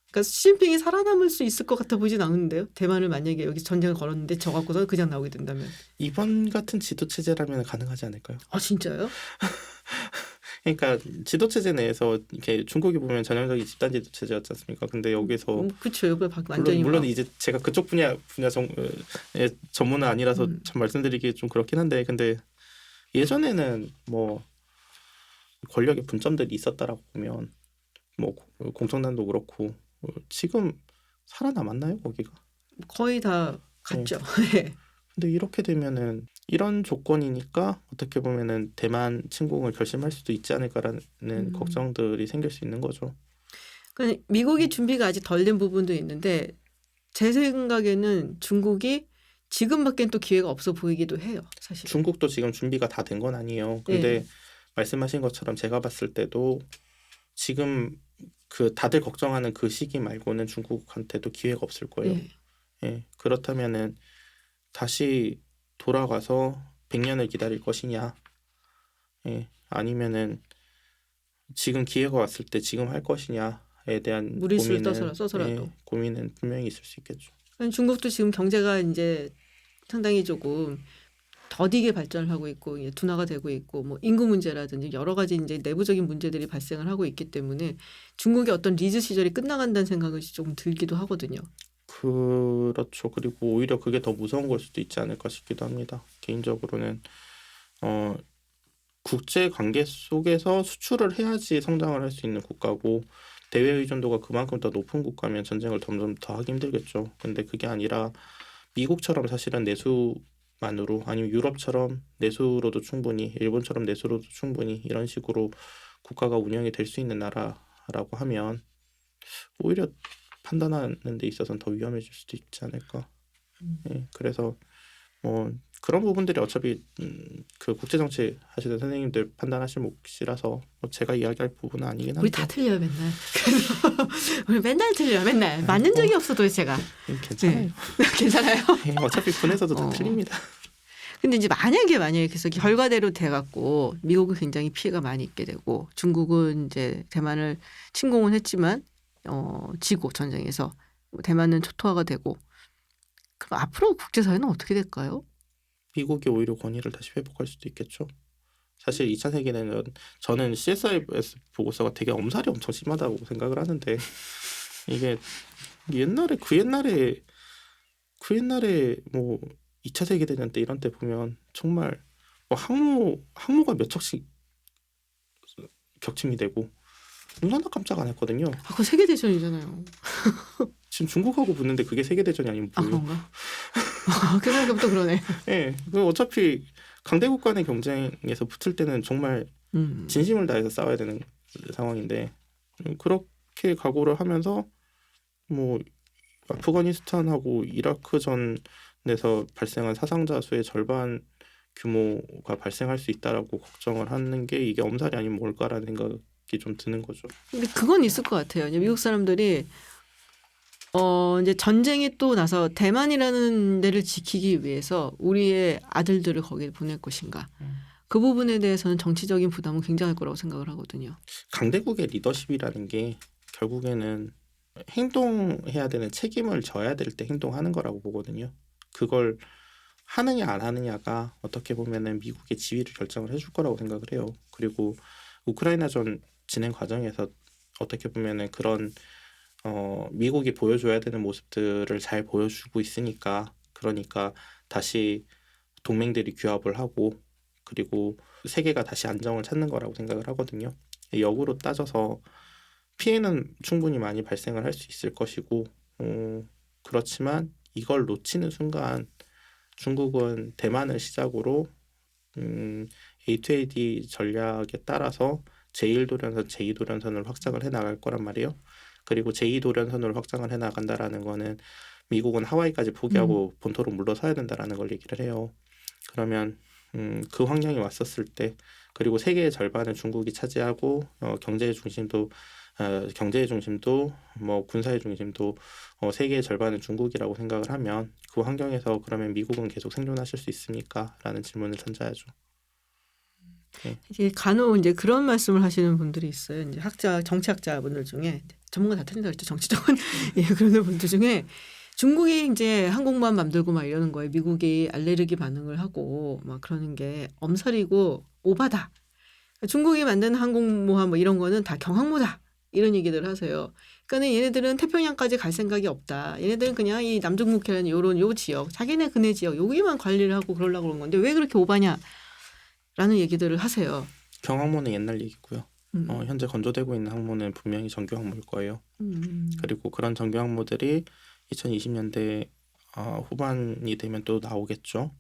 그러니까 시진핑이 살아남을 수 있을 것 같아 보이진 않은데요. 대만을 만약에 여기 전쟁을 걸었는데 저 갖고서 그냥 나오게 된다면. 이번 같은 지도 체제라면 가능하지 않을까요? 아 진짜요? 그러니까 지도 체제 내에서 이렇게 중국이 보면 전형적인 집단 지도 체제였지 않습니까? 근데 여기서 그렇죠. 여기 완전히 물론 이제 제가 그쪽 분야 전문은 아니라서 참 말씀드리기 좀 그렇긴 한데 근데 예전에는 뭐 권력의 분점들이 있었다라고 보면 뭐 공청단도 그렇고 지금 살아남았나요 거기가? 거의 다 갔죠. 네. 근데 이렇게 되면은 이런 조건이니까 어떻게 보면은 대만 침공을 결심할 수도 있지 않을까라는 걱정들이 생길 수 있는 거죠. 그러니까 미국이 준비가 아직 덜 된 부분도 있는데 제 생각에는 중국이 지금밖엔 또 기회가 없어 보이기도 해요. 사실. 중국도 지금 준비가 다 된 건 아니에요. 근데 네. 말씀하신 것처럼 제가 봤을 때도 지금 그 다들 걱정하는 그 시기 말고는 중국한테도 기회가 없을 거예요. 네. 예, 그렇다면은 다시 돌아가서 100년을 기다릴 것이냐, 예, 아니면은 지금 기회가 왔을 때 지금 할 것이냐에 대한 무리수를 고민은 써서라도. 예, 고민은 분명히 있을 수 있겠죠. 중국도 지금 경제가 이제 상당히 조금 더디게 발전을 하고 있고 이제 둔화가 되고 있고 뭐 인구 문제라든지 여러 가지 이제 내부적인 문제들이 발생을 하고 있기 때문에 중국의 어떤 리즈 시절이 끝나간다는 생각이 조금 들기도 하거든요. 그렇죠. 그리고 오히려 그게 더 무서운 걸 수도 있지 않을까 싶기도 합니다. 개인적으로는 국제 관계 속에서 수출을 해야지 성장을 할 수 있는 국가고 대외 의존도가 그만큼 더 높은 국가면 전쟁을 점점 더 하기 힘들겠죠. 근데 그게 아니라 미국처럼 사실은 내수만으로 아니면 유럽처럼 내수로도 충분히 일본처럼 내수로도 충분히 이런 식으로 국가가 운영이 될 수 있는 나라라고 하면 오히려 판단하는 데 있어서는 더 위험해질 수도 있지 않을까. 예, 그래서 뭐 그런 부분들이 어차피 그 국제 정치 하시는 선생님들 판단하실 몫이라서 뭐 제가 이야기할 부분은 아니긴 한데. 우리 다 틀려요 맨날. 그래서 우리 맨날 틀려요 맨날. 맞는 적이 없어 도대체가. 괜찮아요. 네. 괜찮아요? 예, 어차피 군에서도 다 틀립니다. 근데 이제 만약에 그래서 결과대로 돼갖고 미국은 굉장히 피해가 많이 있게 되고 중국은 이제 대만을 침공은 했지만 지고 전쟁에서 대만은 초토화가 되고 그럼 앞으로 국제사회는 어떻게 될까요? 미국이 오히려 권위를 다시 회복할 수도 있겠죠. 사실 2차 세계대전 저는 CSIS 보고서가 되게 엄살이 엄청 심하다고 생각을 하는데 이게 그 옛날에 뭐 2차 세계대전 때 이런 때 보면 정말 뭐 항모가 몇 척씩 격침이 되고 눈 하나 깜짝 안 했거든요. 그거 세계대전이잖아요. 지금 중국하고 붙는데 그게 세계대전이 아니면 뭐예요? 그런가? 그 생각부터 그러네. 네, 어차피 강대국 간의 경쟁에서 붙을 때는 정말 진심을 다해서 싸워야 되는 상황인데 그렇게 각오를 하면서 뭐 아프가니스탄하고 이라크 전에서 발생한 사상자 수의 절반 규모가 발생할 수 있다라고 걱정을 하는 게 이게 엄살이 아니면 뭘까라는 생각이 좀 드는 거죠. 근데 그건 있을 것 같아요. 이제 미국 사람들이 이제 전쟁이 또 나서 대만이라는 데를 지키기 위해서 우리의 아들들을 거기에 보낼 것인가. 그 부분에 대해서는 정치적인 부담은 굉장할 거라고 생각을 하거든요. 강대국의 리더십이라는 게 결국에는 행동해야 되는 책임을 져야 될 때 행동하는 거라고 보거든요. 그걸 하느냐 안 하느냐가 어떻게 보면은 미국의 지위를 결정을 해줄 거라고 생각을 해요. 그리고 우크라이나전 진행 과정에서 어떻게 보면은 그런 미국이 보여줘야 되는 모습들을 잘 보여주고 있으니까 그러니까 다시 동맹들이 규합을 하고 그리고 세계가 다시 안정을 찾는 거라고 생각을 하거든요. 역으로 따져서 피해는 충분히 많이 발생을 할 수 있을 것이고 그렇지만 이걸 놓치는 순간 중국은 대만을 시작으로 A2AD 전략에 따라서 제1도련선, 제2도련선을 확장을 해나갈 거란 말이에요. 그리고 제2도련선으로 확장을 해나간다라는 거는 미국은 하와이까지 포기하고 본토로 물러서야 된다라는 걸 얘기를 해요. 그러면 그 환경이 왔었을 때 그리고 세계의 절반을 중국이 차지하고 경제의 중심도 뭐 군사의 중심도 세계의 절반은 중국이라고 생각을 하면 그 환경에서 그러면 미국은 계속 생존하실 수 있습니까? 라는 질문을 던져야죠. 네. 이게 간혹 이제 그런 말씀을 하시는 분들이 있어요. 이제 정치학자분들 중에 전문가 다 틀린다고 했죠. 정치적인 예, 그런 분들 중에 중국이 이제 항공모함 만들고 막 이러는 거예요. 미국이 알레르기 반응을 하고 막 그러는 게 엄살이고 오바다. 중국이 만드는 항공모함 뭐 이런 거는 다 경항모다. 이런 얘기들 하세요. 그러니까 얘네들은 태평양까지 갈 생각이 없다. 얘네들은 그냥 이 남중국해라는 요 지역, 자기네 그네 지역 여기만 관리를 하고 그러려고 그러는 건데 왜 그렇게 오바냐? 라는 얘기들을 하세요. 경항모는 옛날 얘기고요. 현재 건조되고 있는 항모는 분명히 정규 항모일 거예요. 그리고 그런 정규 항모들이 2020년대 후반이 되면 또 나오겠죠.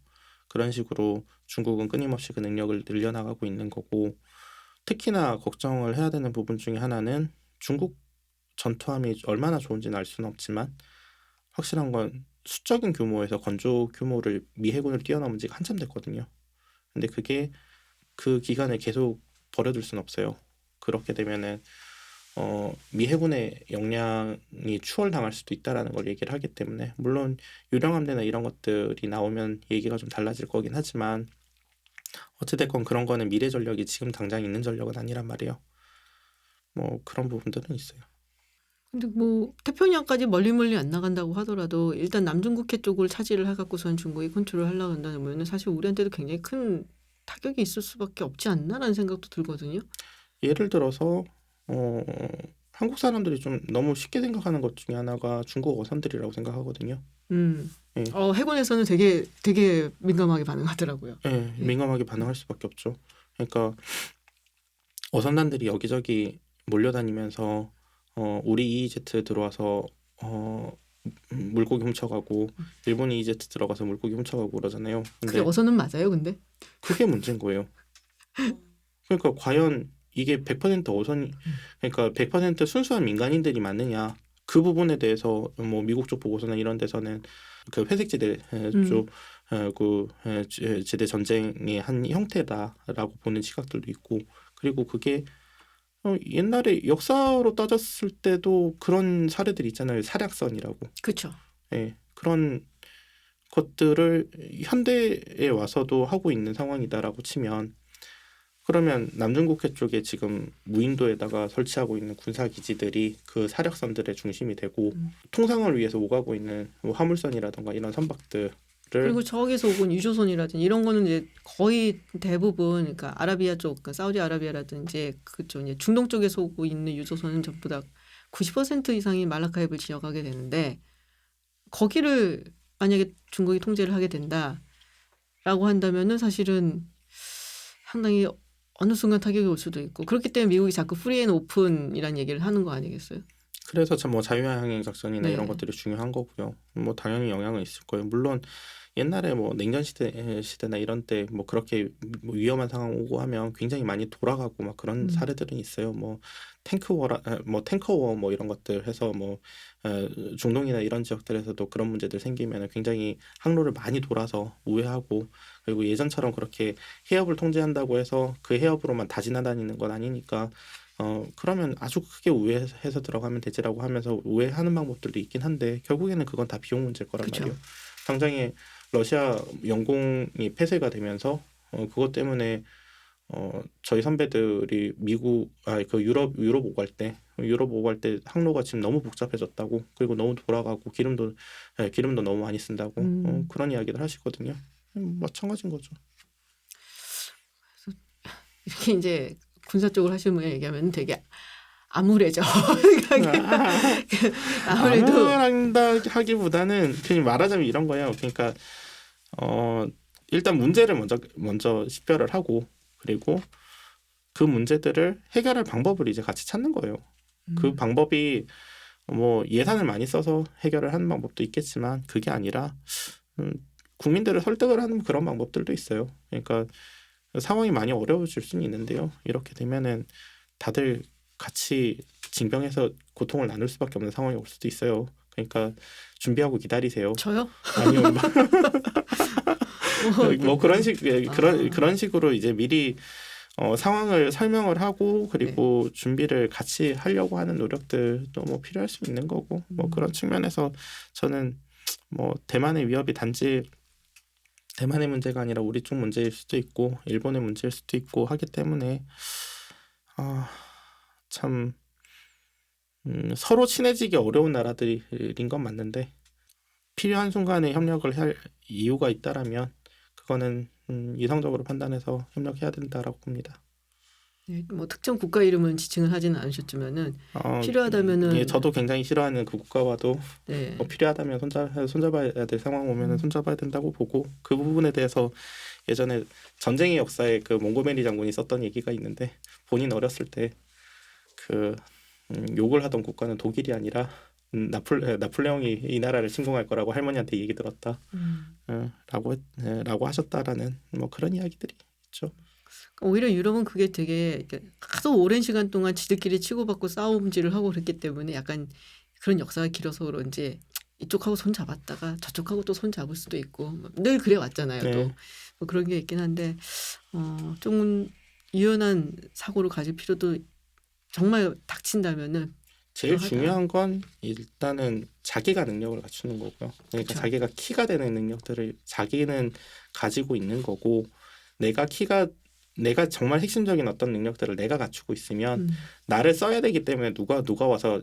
그런 식으로 중국은 끊임없이 그 능력을 늘려나가고 있는 거고, 특히나 걱정을 해야 되는 부분 중에 하나는 중국 전투함이 얼마나 좋은지는 알 수는 없지만 확실한 건 수적인 규모에서 건조 규모를 미 해군을 뛰어넘은 지가 한참 됐거든요. 근데 그게 그 기간을 계속 버려둘 수는 없어요. 그렇게 되면은 미 해군의 역량이 추월당할 수도 있다라는 걸 얘기를 하기 때문에, 물론 유령 함대나 이런 것들이 나오면 얘기가 좀 달라질 거긴 하지만 어찌됐건 그런 거는 미래 전력이 지금 당장 있는 전력은 아니란 말이에요. 뭐 그런 부분들은 있어요. 근데 뭐 태평양까지 멀리 안 나간다고 하더라도 일단 남중국해 쪽을 차지를 해갖고선 중국이 컨트롤 하려고 한다면 사실 우리한테도 굉장히 큰 타격이 있을 수밖에 없지 않나라는 생각도 들거든요. 예를 들어서 한국 사람들이 좀 너무 쉽게 생각하는 것 중에 하나가 중국 어선들이라고 생각하거든요. 예. 해군에서는 되게 민감하게 반응하더라고요. 예, 민감하게 반응할 수밖에 없죠. 그러니까 어선단들이 여기저기 몰려다니면서 우리 EEZ 들어와서 물고기 훔쳐가고, 일본 EEZ 들어가서 물고기 훔쳐가고 그러잖아요. 그게 근데 어선은 맞아요, 근데? 그게 문제인 거예요. 그러니까 과연 이게 100% 어선이, 그러니까 100% 순수한 민간인들이 맞느냐, 그 부분에 대해서 뭐 미국 쪽 보고서나 이런 데서는 그 회색지대 쪽 그 지대 전쟁의 한 형태다라고 보는 시각들도 있고, 그리고 그게 옛날에 역사로 따졌을 때도 그런 사례들이 있잖아요. 사략선이라고. 그렇죠. 예, 그런 것들을 현대에 와서도 하고 있는 상황이다라고 치면, 그러면 남중국해 쪽에 지금 무인도에다가 설치하고 있는 군사기지들이 그 사력선들의 중심이 되고, 통상을 위해서 오가고 있는 뭐 화물선이라든가 이런 선박들을, 그리고 저기서 오고 유조선이라든지 이런 거는 이제 거의 대부분 그러니까 아라비아 쪽, 그러니까 사우디아라비아라든지 그쪽 이제 중동 쪽에서 오고 있는 유조선은 전부 다 90% 이상이 말라카입을 지나가게 되는데, 거기를 만약에 중국이 통제를 하게 된다라고 한다면은 사실은 상당히 어느 순간 타격이 올 수도 있고, 그렇기 때문에 미국이 자꾸 프리 앤 오픈이라는 얘기를 하는 거 아니겠어요? 그래서 참 뭐 자유항행 작전이나 네. 이런 것들이 중요한 거고요. 뭐 당연히 영향은 있을 거예요. 물론 옛날에 뭐 냉전 시대나 이런 때 뭐 그렇게 뭐 위험한 상황 오고 하면 굉장히 많이 돌아가고 막 그런 사례들은 있어요. 뭐 탱커워 뭐 이런 것들 해서 뭐 중동이나 이런 지역들에서도 그런 문제들 생기면 굉장히 항로를 많이 돌아서 우회하고, 그리고 예전처럼 그렇게 해협을 통제한다고 해서 그 해협으로만 다 지나다니는 건 아니니까 그러면 아주 크게 우회해서 들어가면 되지라고 하면서 우회하는 방법들도 있긴 한데, 결국에는 그건 다 비용 문제일 거란 그쵸. 말이에요. 당장에 러시아 영공이 폐쇄가 되면서 그것 때문에 저희 선배들이 유럽 오고 갈 때 항로가 지금 너무 복잡해졌다고, 그리고 너무 돌아가고 기름도 너무 많이 쓴다고 그런 이야기를 하시거든요. 마찬가지인 거죠. 이렇게 이제 군사 쪽으로 하시는 분이 얘기하면 되게 암울해져. 아무래도 암울한다 하기보다는 그냥 말하자면 이런 거예요. 그러니까 일단 문제를 먼저 식별을 하고, 그리고 그 문제들을 해결할 방법을 이제 같이 찾는 거예요. 그 방법이 뭐 예산을 많이 써서 해결을 하는 방법도 있겠지만, 그게 아니라 국민들을 설득을 하는 그런 방법들도 있어요. 그러니까 상황이 많이 어려워질 수는 있는데요. 이렇게 되면은 다들 같이 징병해서 고통을 나눌 수밖에 없는 상황이 올 수도 있어요. 그러니까 준비하고 기다리세요. 저요? 아니요. 뭐 그런 식으로 이제 미리 상황을 설명을 하고, 그리고 준비를 같이 하려고 하는 노력들도 뭐 필요할 수 있는 거고, 뭐 그런 측면에서 저는 뭐 대만의 위협이 단지 대만의 문제가 아니라 우리 쪽 문제일 수도 있고 일본의 문제일 수도 있고 하기 때문에 참 서로 친해지기 어려운 나라들인 건 맞는데, 필요한 순간에 협력을 할 이유가 있다라면 그거는 이성적으로 판단해서 협력해야 된다라고 봅니다. 네, 뭐 특정 국가 이름은 지칭을 하지는 않으셨지만은 필요하다면은 예, 저도 굉장히 싫어하는 그 국가와도 네. 뭐 필요하다면 손잡아야 될 상황 오면은 손잡아야 된다고 보고, 그 부분에 대해서 예전에 전쟁의 역사에 그 몽고메리 장군이 썼던 얘기가 있는데, 본인 어렸을 때 그 욕을 하던 국가는 독일이 아니라 나폴레옹이 이 나라를 침공할 거라고 할머니한테 얘기 들었다. 라고 하셨다라는 뭐 그런 이야기들이 있죠. 오히려 유럽은 그게 되게 하도 오랜 시간 동안 지들끼리 치고받고 싸움질을 하고 그랬기 때문에 약간 그런 역사가 길어서 그런지 이쪽하고 손 잡았다가 저쪽하고 또 손 잡을 수도 있고 늘 그래 왔잖아요. 네. 또 뭐 그런 게 있긴 한데 좀 유연한 사고를 가질 필요도 정말 닥친다면은 제일 필요하다. 중요한 건 일단은 자기가 능력을 갖추는 거고요. 그러니까 그쵸. 자기가 키가 되는 능력들을 자기는 가지고 있는 거고 내가 정말 핵심적인 어떤 능력들을 내가 갖추고 있으면 나를 써야 되기 때문에 누가 와서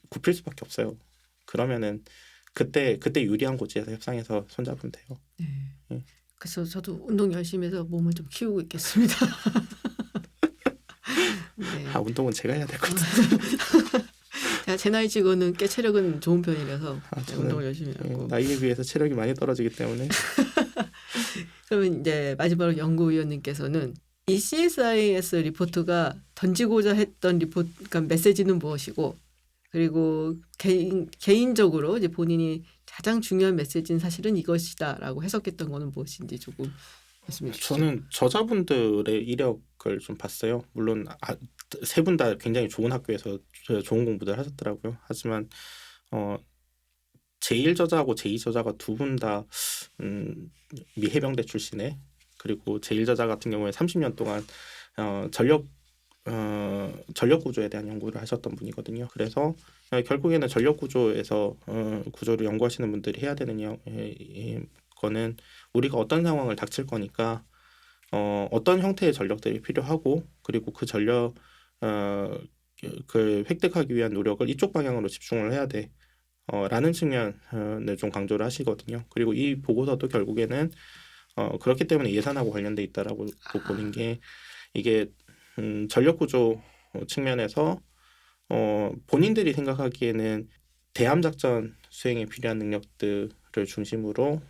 굽힐 수밖에 없어요. 그러면은 그때 유리한 고지에서 협상해서 손잡으면 돼요. 네. 네. 그래서 저도 운동 열심히 해서 몸을 좀 키우고 있겠습니다. 네. 운동은 제가 해야 될 것 같아요. 제 나이 치고는 꽤 체력은 좋은 편이라서 저는 운동을 열심히 하고. 나이에 비해서 체력이 많이 떨어지기 때문에. 그러면 이제 마지막으로 연구위원님께서는 이 CSIS 리포트가 던지고자 했던 그러니까 메시지는 무엇이고 그리고 개인적으로 이제 본인이 가장 중요한 메시지는 사실은 이것이다라고 해석했던 거는 무엇인지 조금 말씀해 주시죠. 저는 저자분들의 이력을 좀 봤어요. 물론 세 분 다 굉장히 좋은 학교에서 좋은 공부들 하셨더라고요. 하지만 제1 저자하고 제2 저자가 두 분 다 미 해병대 출신에 그리고 제1 저자 같은 경우에 30년 동안 전력 구조에 대한 연구를 하셨던 분이거든요. 그래서 결국에는 전력 구조에서 구조를 연구하시는 분들이 해야 되는 거는 우리가 어떤 상황을 닥칠 거니까 어떤 형태의 전력들이 필요하고 그리고 그 전력 그 획득하기 위한 노력을 이쪽 방향으로 집중을 해야 돼. 라는 측면을 좀 강조를 하시거든요. 그리고 이 보고서도 결국에는 그렇기 때문에 예산하고 관련돼 있다라고 보는 게 이게 전력 구조 측면에서 본인들이 생각하기에는 대함 작전 수행에 필요한 능력들을 중심으로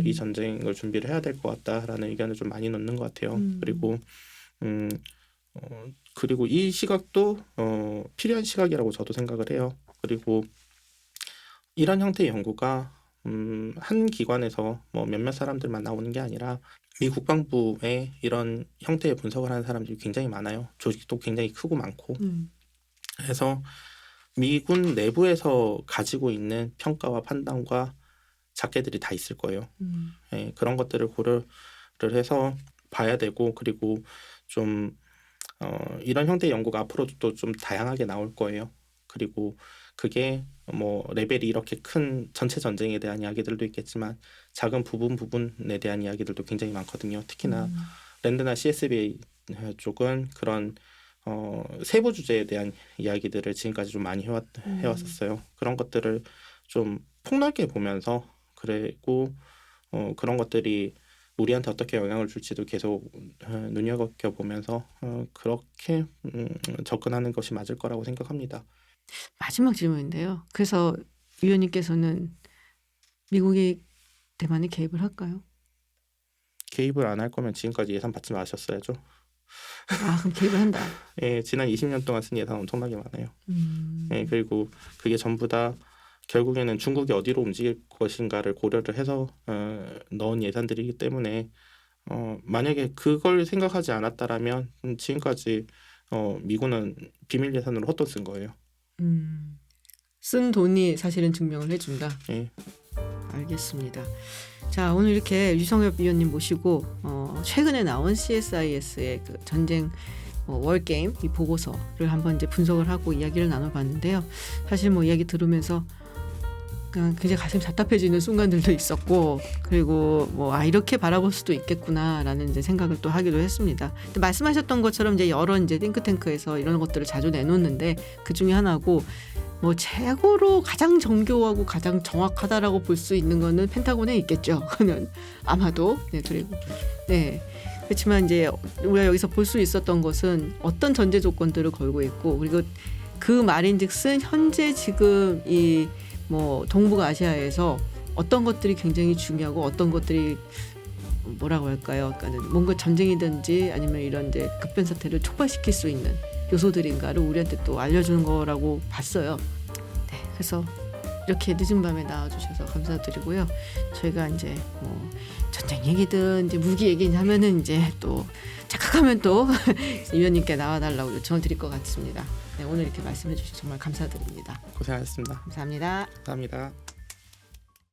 이 전쟁을 준비를 해야 될 것 같다라는 의견을 좀 많이 넣는 것 같아요. 그리고 이 시각도 필요한 시각이라고 저도 생각을 해요. 그리고 이런 형태의 연구가 한 기관에서 뭐 몇몇 사람들만 나오는 게 아니라 미 국방부에 이런 형태의 분석을 하는 사람들이 굉장히 많아요. 조직도 굉장히 크고 많고. 그래서 미군 내부에서 가지고 있는 평가와 판단과 작계들이 다 있을 거예요. 네, 그런 것들을 고려를 해서 봐야 되고 그리고 좀 이런 형태의 연구가 앞으로도 또 좀 다양하게 나올 거예요. 그리고 그게 뭐 레벨이 이렇게 큰 전체 전쟁에 대한 이야기들도 있겠지만 작은 부분에 대한 이야기들도 굉장히 많거든요. 특히나 랜드나 CSBA 쪽은 그런 세부 주제에 대한 이야기들을 지금까지 좀 많이 해왔었어요. 그런 것들을 좀 폭넓게 보면서 그리고 그런 것들이 우리한테 어떻게 영향을 줄지도 계속 눈여겨보면서 그렇게 접근하는 것이 맞을 거라고 생각합니다. 마지막 질문인데요. 그래서 위원님께서는 미국이 대만에 개입을 할까요? 개입을 안 할 거면 지금까지 예산 받지 마셨어야죠. 그럼 개입을 한다. 예, 지난 20년 동안 쓴 예산 엄청나게 많아요. 예, 그리고 그게 전부 다 결국에는 중국이 어디로 움직일 것인가를 고려를 해서 넣은 예산들이기 때문에 만약에 그걸 생각하지 않았다라면 지금까지 미군은 비밀 예산으로 헛돈 쓴 거예요. 쓴 돈이 사실은 증명을 해준다. 예. 알겠습니다. 자, 오늘 이렇게 유성엽 위원님 모시고 최근에 나온 CSIS의 그 전쟁 월게임 이 보고서를 한번 이제 분석을 하고 이야기를 나눠봤는데요. 사실 뭐 이야기 들으면서 그냥 굉장히 가슴이 답답해지는 순간들도 있었고 그리고 뭐 이렇게 바라볼 수도 있겠구나라는 이제 생각을 또 하기도 했습니다. 근데 말씀하셨던 것처럼 이제 여러 이제 띵크탱크에서 이런 것들을 자주 내놓는데 그 중에 하나고 뭐 최고로 가장 정교하고 가장 정확하다라고 볼 수 있는 거는 펜타곤에 있겠죠. 그는 아마도 그리고 그렇지만 이제 우리가 여기서 볼 수 있었던 것은 어떤 전제 조건들을 걸고 있고 그리고 그 말인즉슨 현재 지금 이 뭐 동북아시아에서 어떤 것들이 굉장히 중요하고 어떤 것들이 뭐라고 할까요? 그러니까는 뭔가 전쟁이든지 아니면 이런 이제 급변 사태를 촉발시킬 수 있는 요소들인가를 우리한테 또 알려주는 거라고 봤어요. 네, 그래서 이렇게 늦은 밤에 나와주셔서 감사드리고요. 저희가 이제 뭐 전쟁 얘기든 이제 무기 얘기 하면은 이제 또 착각하면 또 위원님께 나와달라고 요청을 드릴 것 같습니다. 네, 오늘 이렇게 말씀해 주셔서 정말 감사드립니다. 고생하셨습니다. 감사합니다. 감사합니다.